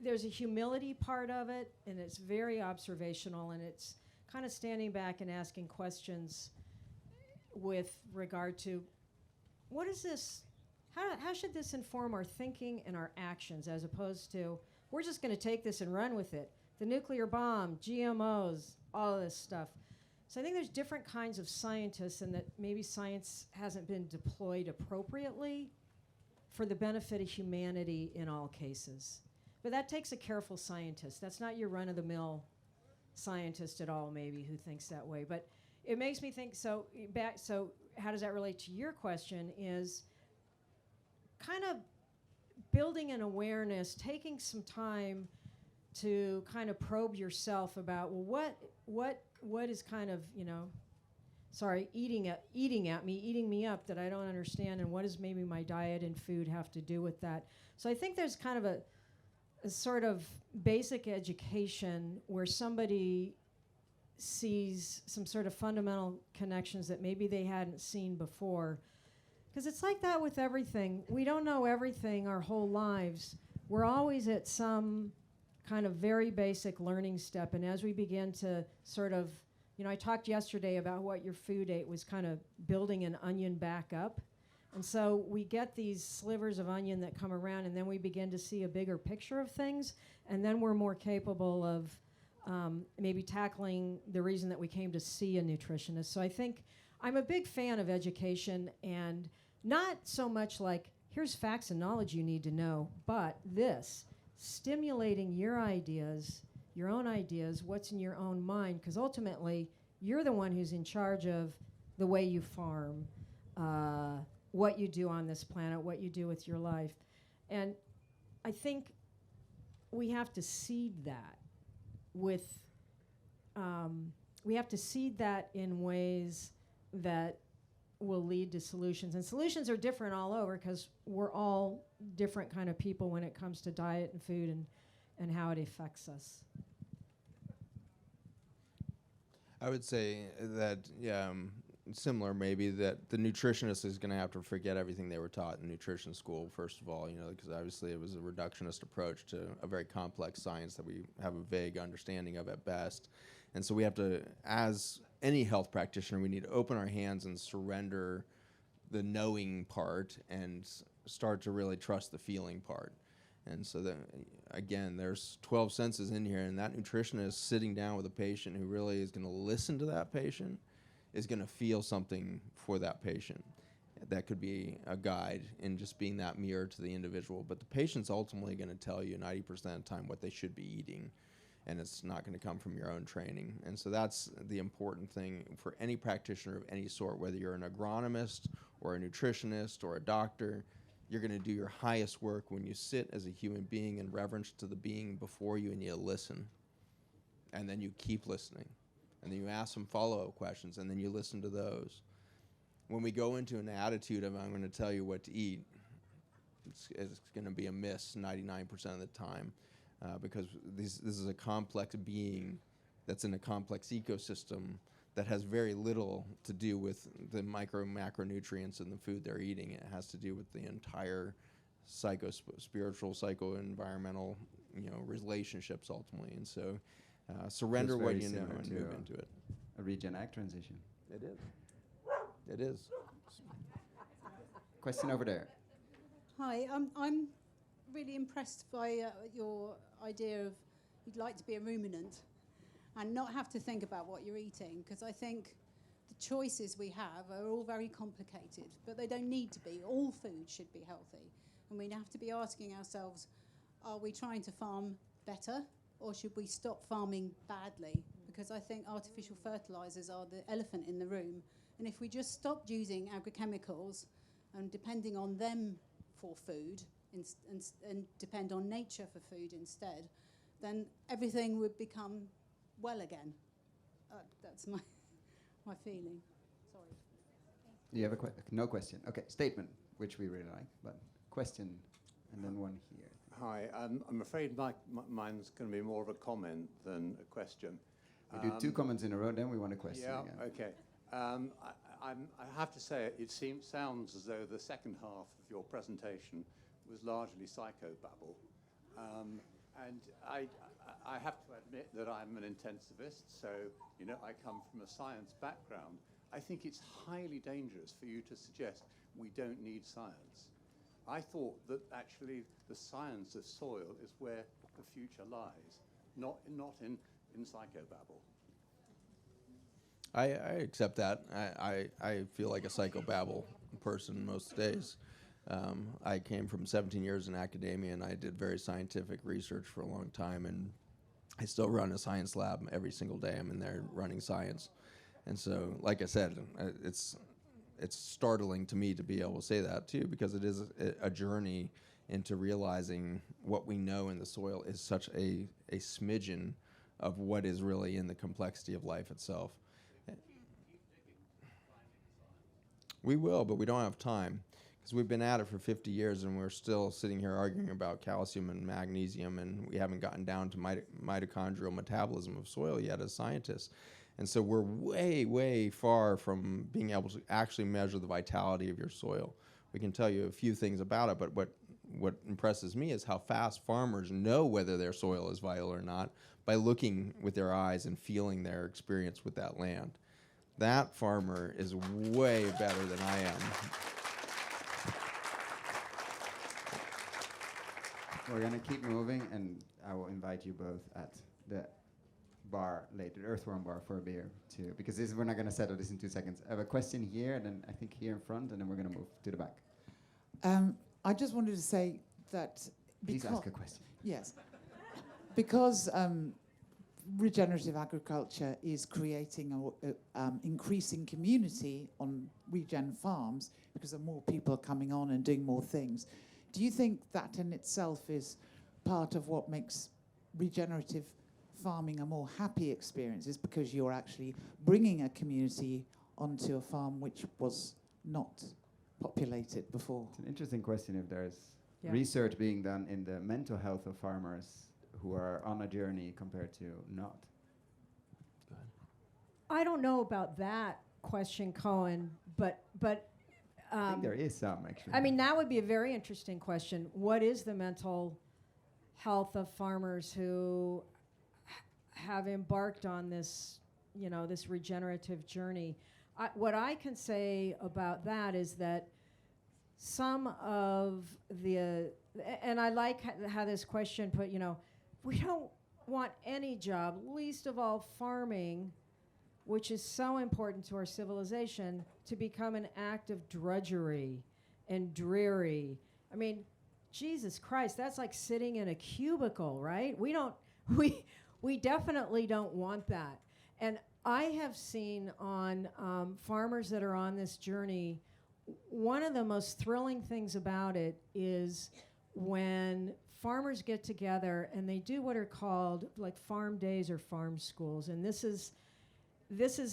a humility part of it, and it's very observational, and it's kind of standing back and asking questions with regard to, what is this, how should this inform our thinking and our actions, as opposed to, we're just going to take this and run with it. The nuclear bomb, GMOs, all of this stuff. So I think there's different kinds of scientists, and that maybe science hasn't been deployed appropriately for the benefit of humanity in all cases. But that takes a careful scientist. That's not your run-of-the-mill scientist at all, maybe, who thinks that way. But it makes me think, so how does that relate to your question, is kind of building an awareness, taking some time to kind of probe yourself about, well, what is kind of, eating me up that I don't understand, and what does maybe my diet and food have to do with that? So I think there's kind of a sort of basic education where somebody sees some sort of fundamental connections that maybe they hadn't seen before. Because it's like that with everything. We don't know everything our whole lives. We're always at some kind of very basic learning step. And as we begin to sort of, I talked yesterday about what your food ate was kind of building an onion back up. And so we get these slivers of onion that come around, and then we begin to see a bigger picture of things. And then we're more capable of maybe tackling the reason that we came to see a nutritionist. So I think I'm a big fan of education, and not so much like, here's facts and knowledge you need to know, but this, stimulating your ideas, your own ideas, what's in your own mind, because ultimately, you're the one who's in charge of the way you farm, what you do on this planet, what you do with your life. And I think we have to seed that we have to seed that in ways that will lead to solutions. And solutions are different all over, because we're all different kind of people when it comes to diet and food and how it affects us. I would say that, similar maybe, that the nutritionist is going to have to forget everything they were taught in nutrition school, first of all, because obviously it was a reductionist approach to a very complex science that we have a vague understanding of at best. And so we have to, as any health practitioner, we need to open our hands and surrender the knowing part and start to really trust the feeling part. And so again, there's 12 senses in here, and that nutritionist sitting down with a patient who really is going to listen to that patient is going to feel something for that patient. That could be a guide in just being that mirror to the individual. But the patient's ultimately going to tell you 90% of the time what they should be eating, and it's not going to come from your own training. And so that's the important thing for any practitioner of any sort, whether you're an agronomist or a nutritionist or a doctor. You're going to do your highest work when you sit as a human being in reverence to the being before you, and you listen. And then you keep listening. And then you ask some follow-up questions, and then you listen to those. When we go into an attitude of, I'm going to tell you what to eat, it's going to be a miss 99% of the time, because this is a complex being that's in a complex ecosystem that has very little to do with the macronutrients in the food they're eating. It has to do with the entire spiritual, psycho-environmental, relationships ultimately. And so surrender what you know and move into it. A Regen Act transition. It is. It is. Question over there. Hi, I'm really impressed by your idea of you'd like to be a ruminant and not have to think about what you're eating, because I think the choices we have are all very complicated, but they don't need to be. All food should be healthy, and we have to be asking ourselves, are we trying to farm better, or should we stop farming badly? Because I think artificial fertilizers are the elephant in the room, and if we just stopped using agrochemicals and depending on them for food and depend on nature for food instead, then everything would become well again. That's my feeling. Sorry. You have no question. Okay, statement, which we really like, but question, and then one here. Hi, I'm afraid mine's going to be more of a comment than a question. We do 2 comments in a row, then we want a question Yeah, again. okay. I have to say, sounds as though the second half of your presentation was largely psychobabble. And I have to admit that I'm an intensivist, so, I come from a science background. I think it's highly dangerous for you to suggest we don't need science. I thought that actually the science of soil is where the future lies, not in psychobabble. I accept that. I feel like a psychobabble person most days. I came from 17 years in academia, and I did very scientific research for a long time, and I still run a science lab every single day. I'm in there running science. And so, like I said, it's startling to me to be able to say that, too, because it is a journey into realizing what we know in the soil is such a smidgen of what is really in the complexity of life itself. We will, but we don't have time, because we've been at it for 50 years and we're still sitting here arguing about calcium and magnesium, and we haven't gotten down to mitochondrial metabolism of soil yet as scientists. And so we're way, way far from being able to actually measure the vitality of your soil. We can tell you a few things about it, but what impresses me is how fast farmers know whether their soil is vital or not by looking with their eyes and feeling their experience with that land. That farmer is way better than I am. We're going to keep moving, and I will invite you both at the bar later, the earthworm bar, for a beer too, because we're not going to settle this in 2 seconds. I have a question here, and then I think here in front, and then we're going to move to the back. I just wanted to say that... Please ask a question. Yes. Because regenerative agriculture is creating increasing community on regen farms because of more people coming on and doing more things. Do you think that in itself is part of what makes regenerative farming a more happy experience, is because you're actually bringing a community onto a farm which was not populated before? It's an interesting question if there's research being done in the mental health of farmers who are on a journey compared to not. Go ahead. I don't know about that question, Koen, but I think there is some, actually. I mean, that would be a very interesting question. What is the mental health of farmers who have embarked on this, this regenerative journey? What I can say about that is that some of and I like how this question put, we don't want any job, least of all farming, which is so important to our civilization, to become an act of drudgery and dreary. I mean, Jesus Christ, that's like sitting in a cubicle, right? We definitely don't want that. And I have seen on farmers that are on this journey, one of the most thrilling things about it is when farmers get together and they do what are called like farm days or farm schools. And this is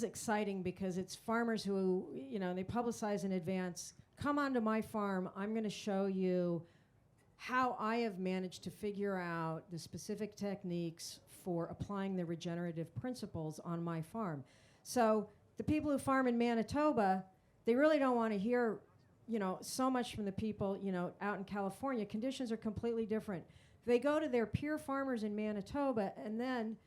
exciting because it's farmers who, they publicize in advance, come onto my farm, I'm going to show you how I have managed to figure out the specific techniques for applying the regenerative principles on my farm. So the people who farm in Manitoba, they really don't want to hear, so much from the people, out in California. Conditions are completely different. They go to their peer farmers in Manitoba, and then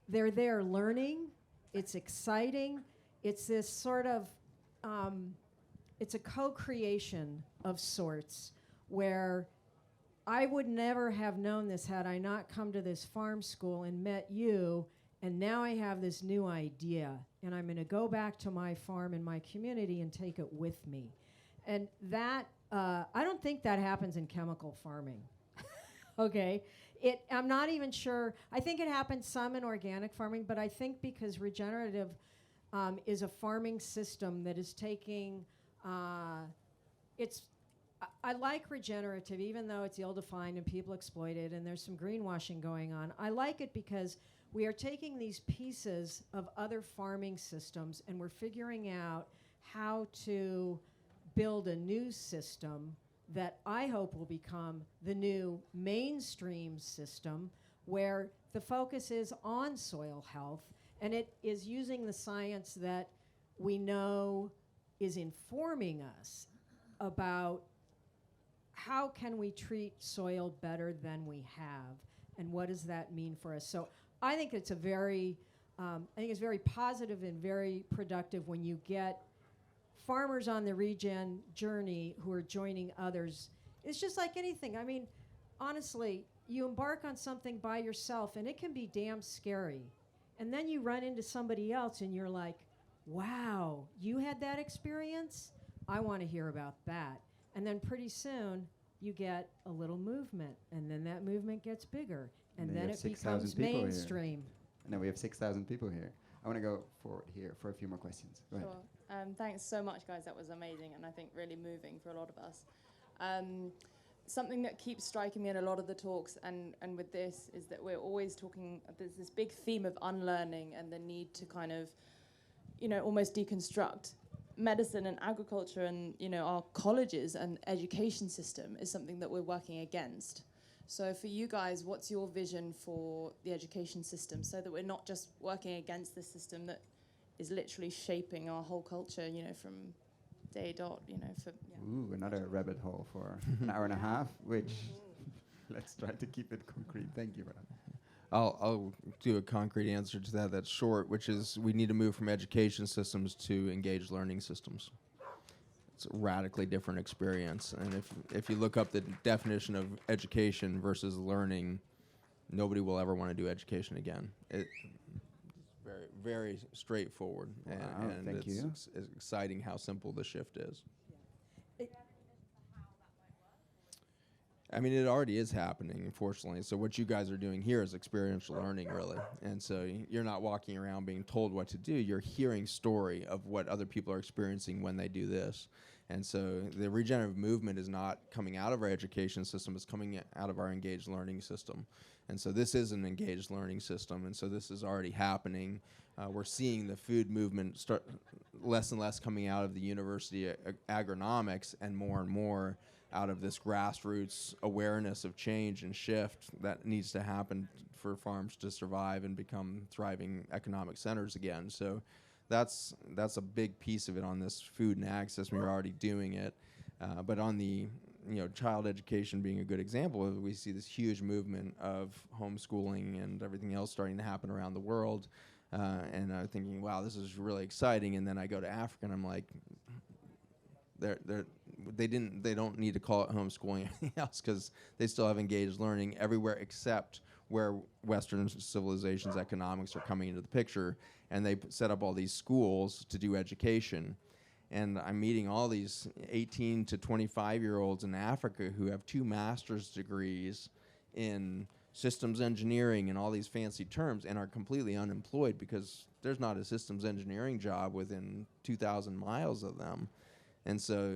they're there learning. It's exciting. It's this sort of, it's a co-creation of sorts where I would never have known this had I not come to this farm school and met you, and now I have this new idea, and I'm going to go back to my farm and my community and take it with me. And that, I don't think that happens in chemical farming. Okay? I'm not even sure. I think it happens some in organic farming, but I think because regenerative is a farming system that is taking, I like regenerative, even though it's ill-defined and people exploit it and there's some greenwashing going on. I like it because we are taking these pieces of other farming systems and we're figuring out how to build a new system that I hope will become the new mainstream system, where the focus is on soil health, and it is using the science that we know is informing us about how can we treat soil better than we have, and what does that mean for us. So I think it's very positive and very productive when you get farmers on the regen journey who are joining others. It's just like anything. I mean, honestly, you embark on something by yourself and it can be damn scary. And then you run into somebody else and you're like, wow, you had that experience? I want to hear about that. And then pretty soon you get a little movement, and then that movement gets bigger, and then it becomes mainstream. And then we have 6,000 people here. I want to go forward here for a few more questions. Go ahead. Sure. Thanks so much, guys. That was amazing, and I think really moving for a lot of us. Something that keeps striking me in a lot of the talks and with this is that we're always talking, there's this big theme of unlearning and the need to kind of, almost deconstruct medicine and agriculture, and, our colleges and education system is something that we're working against. So for you guys, what's your vision for the education system, so that we're not just working against the system that is literally shaping our whole culture, from day dot, Ooh, another rabbit hole for an hour and a half, which let's try to keep it concrete. Thank you for that. I'll do a concrete answer to that that's short, which is we need to move from education systems to engaged learning systems. It's a radically different experience. And if you look up the definition of education versus learning, nobody will ever want to do education again. It's very, very straightforward. Wow, and thank you. It's exciting how simple the shift is. I mean, it already is happening, unfortunately. So what you guys are doing here is experiential learning, really. And so you're not walking around being told what to do. You're hearing story of what other people are experiencing when they do this. And so the regenerative movement is not coming out of our education system. It's coming out of our engaged learning system. And so this is an engaged learning system. And so this is already happening. We're seeing the food movement start less and less coming out of the university agronomics and more out of this grassroots awareness of change and shift that needs to happen for farms to survive and become thriving economic centers again. So that's a big piece of it on this food and ag system. You're already doing it. But on the child education being a good example, we see this huge movement of homeschooling and everything else starting to happen around the world. And I'm thinking, wow, this is really exciting. And then I go to Africa and I'm like, they don't need to call it homeschooling or anything else, because they still have engaged learning everywhere except where Western civilization's economics are coming into the picture, and they set up all these schools to do education. And I'm meeting all these 18 to 25-year-olds in Africa who have 2 master's degrees in systems engineering and all these fancy terms, and are completely unemployed because there's not a systems engineering job within 2,000 miles of them. And so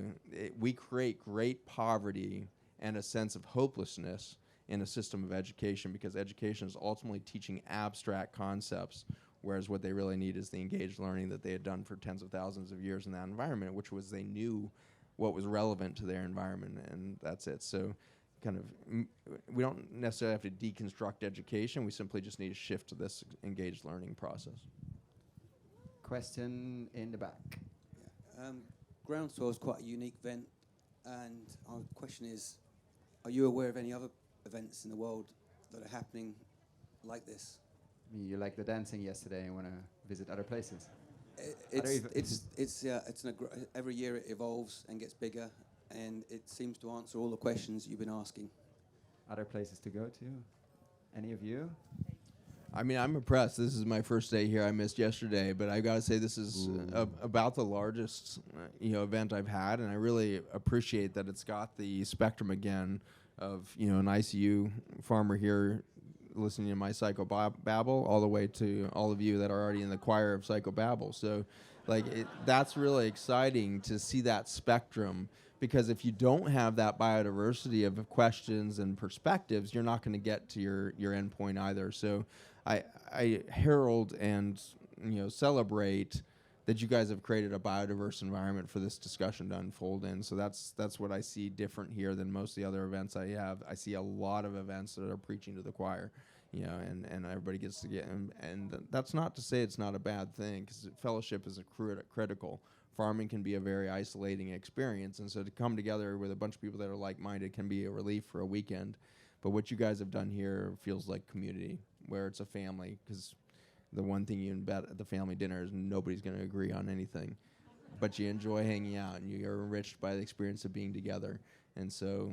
we create great poverty and a sense of hopelessness in a system of education, because education is ultimately teaching abstract concepts, whereas what they really need is the engaged learning that they had done for tens of thousands of years in that environment, which was they knew what was relevant to their environment, and that's it. So we don't necessarily have to deconstruct education. We simply just need to shift to this engaged learning process. Question in the back. Groundswell is quite a unique event, and our question is, are you aware of any other events in the world that are happening like this? I mean, you liked the dancing yesterday and want to visit other places. Every year it evolves and gets bigger, and it seems to answer all the questions you've been asking. Other places to go to? Any of you? I mean, I'm impressed. This is my first day here. I missed yesterday, but I got to say this is about the largest, event I've had, and I really appreciate that it's got the spectrum again of, an ICU farmer here listening to my psychobabble, all the way to all of you that are already in the choir of psychobabble. So, that's really exciting to see that spectrum, because if you don't have that biodiversity of questions and perspectives, you're not going to get to your end point either. So I herald and celebrate that you guys have created a biodiverse environment for this discussion to unfold in. So that's what I see different here than most of the other events I have. I see a lot of events that are preaching to the choir, you know, and everybody gets to get, and that's not to say it's not a bad thing, because fellowship is critical. Farming can be a very isolating experience, and so to come together with a bunch of people that are like-minded can be a relief for a weekend. But what you guys have done here feels like community, where it's a family, because the one thing you bet at the family dinner is nobody's going to agree on anything, but you enjoy hanging out and you're enriched by the experience of being together. And so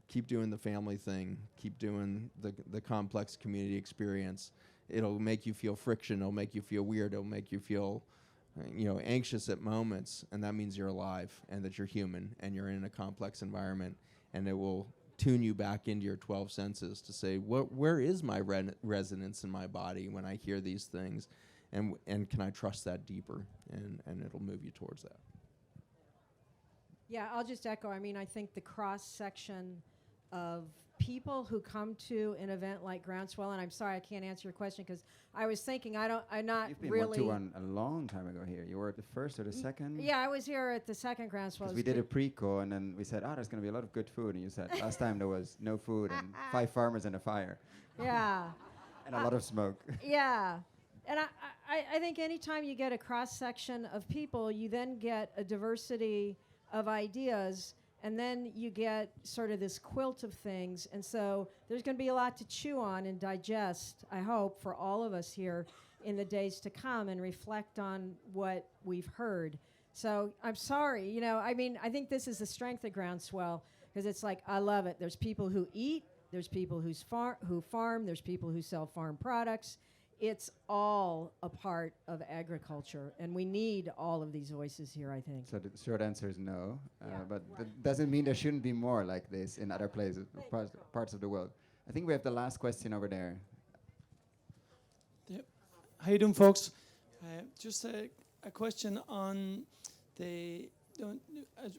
keep doing the family thing, keep doing the complex community experience. It'll make you feel friction, it'll make you feel weird, it'll make you feel anxious at moments, and that means you're alive and that you're human and you're in a complex environment, and it will tune you back into your 12 senses to say, where is my resonance in my body when I hear these things, and can I trust that deeper, and it'll move you towards that. Yeah, I'll just echo. I mean, I think the cross-section of people who come to an event like Groundswell, and I'm sorry I can't answer your question because I was thinking I'm not You've been really. to one a long time ago here. You were at the first or the second? Yeah, I was here at the second Groundswell. Because we did a pre-co, and then we said, there's going to be a lot of good food. And you said, last time there was no food and 5 farmers and a fire. Yeah. And a lot of smoke. Yeah. And I think anytime you get a cross-section of people, you then get a diversity of ideas, and then you get sort of this quilt of things. And so there's going to be a lot to chew on and digest, I hope, for all of us here in the days to come and reflect on what we've heard. So I'm sorry, I think this is the strength of Groundswell, because it's like, I love it. There's people who eat, there's people who farm, there's people who sell farm products. It's all a part of agriculture, and we need all of these voices here, I think. So the short answer is no, but that doesn't mean there shouldn't be more like this in other places, parts of the world. I think we have the last question over there. Yep. How you doing, folks? Just a question on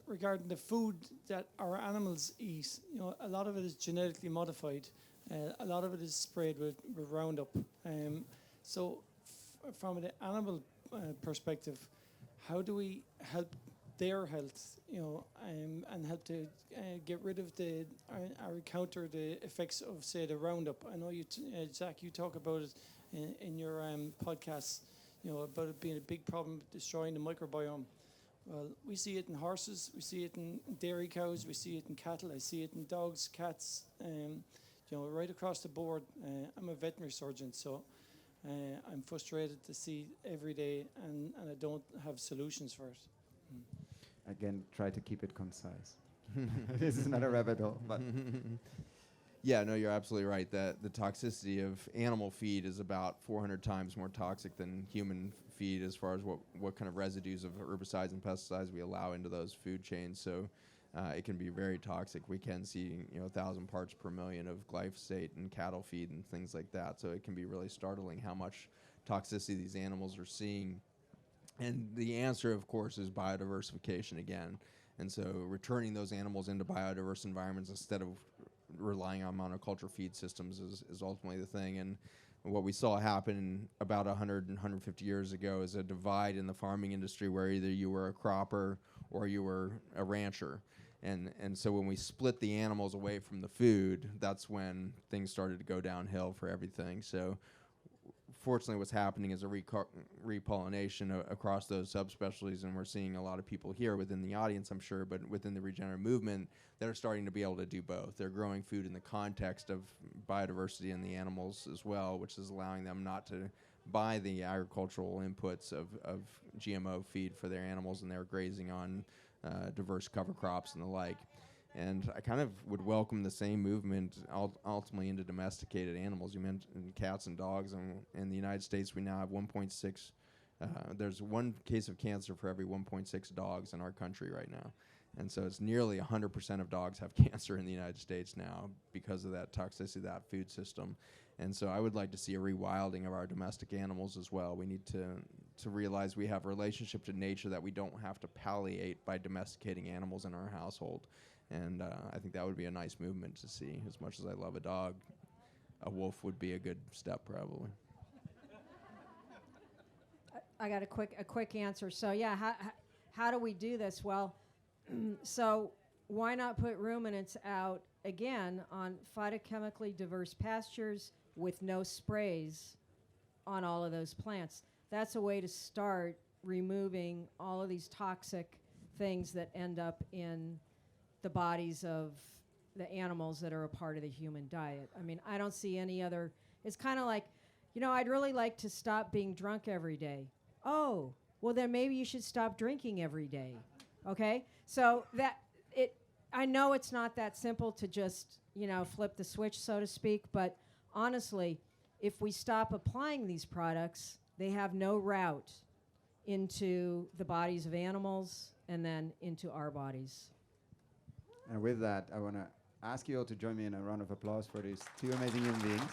regarding the food that our animals eat. A lot of it is genetically modified. A lot of it is sprayed with Roundup. So from an animal perspective, how do we help their health, and help to get rid of or counter the effects of, say, the Roundup? I know you, Zach, you talk about it in your podcasts, about it being a big problem destroying the microbiome. Well, we see it in horses, we see it in dairy cows, we see it in cattle, I see it in dogs, cats, right across the board. I'm a veterinary surgeon, so I'm frustrated to see every day, and I don't have solutions for it. Again, try to keep it concise. This is not a rabbit hole, but Yeah, no, you're absolutely right. That the toxicity of animal feed is about 400 times more toxic than human feed, as far as what kind of residues of herbicides and pesticides we allow into those food chains. So it can be very toxic. We can see 1,000 parts per million of glyphosate in cattle feed and things like that. So it can be really startling how much toxicity these animals are seeing. And the answer, of course, is biodiversification again. And so returning those animals into biodiverse environments instead of relying on monoculture feed systems is ultimately the thing. And what we saw happen about 100 and 150 years ago is a divide in the farming industry where either you were a cropper or you were a rancher. And so when we split the animals away from the food, that's when things started to go downhill for everything. So fortunately what's happening is a repollination across those subspecialties, and we're seeing a lot of people here within the audience, I'm sure, but within the regenerative movement that are starting to be able to do both. They're growing food in the context of biodiversity in the animals as well, which is allowing them not to buy the agricultural inputs of GMO feed for their animals, and they're grazing on diverse cover crops and the like. And I kind of would welcome the same movement ultimately into domesticated animals. You mentioned cats and dogs, and in the United States we now have 1.6, there's one case of cancer for every 1.6 dogs in our country right now. And so it's nearly 100% of dogs have cancer in the United States now because of that toxicity of that food system. And so I would like to see a rewilding of our domestic animals as well. We need to realize we have a relationship to nature that we don't have to palliate by domesticating animals in our household. And I think that would be a nice movement to see. As much as I love a dog, a wolf would be a good step probably. I got a quick answer. So yeah, how do we do this? Well, so why not put ruminants out again on phytochemically diverse pastures with no sprays on all of those plants? That's a way to start removing all of these toxic things that end up in the bodies of the animals that are a part of the human diet. I mean, I don't see any other. It's kind of like, I'd really like to stop being drunk every day. Oh, well then maybe you should stop drinking every day. Okay? So I know it's not that simple to just, flip the switch, so to speak, but honestly, if we stop applying these products, they have no route into the bodies of animals and then into our bodies. And with that, I want to ask you all to join me in a round of applause for these two amazing human beings.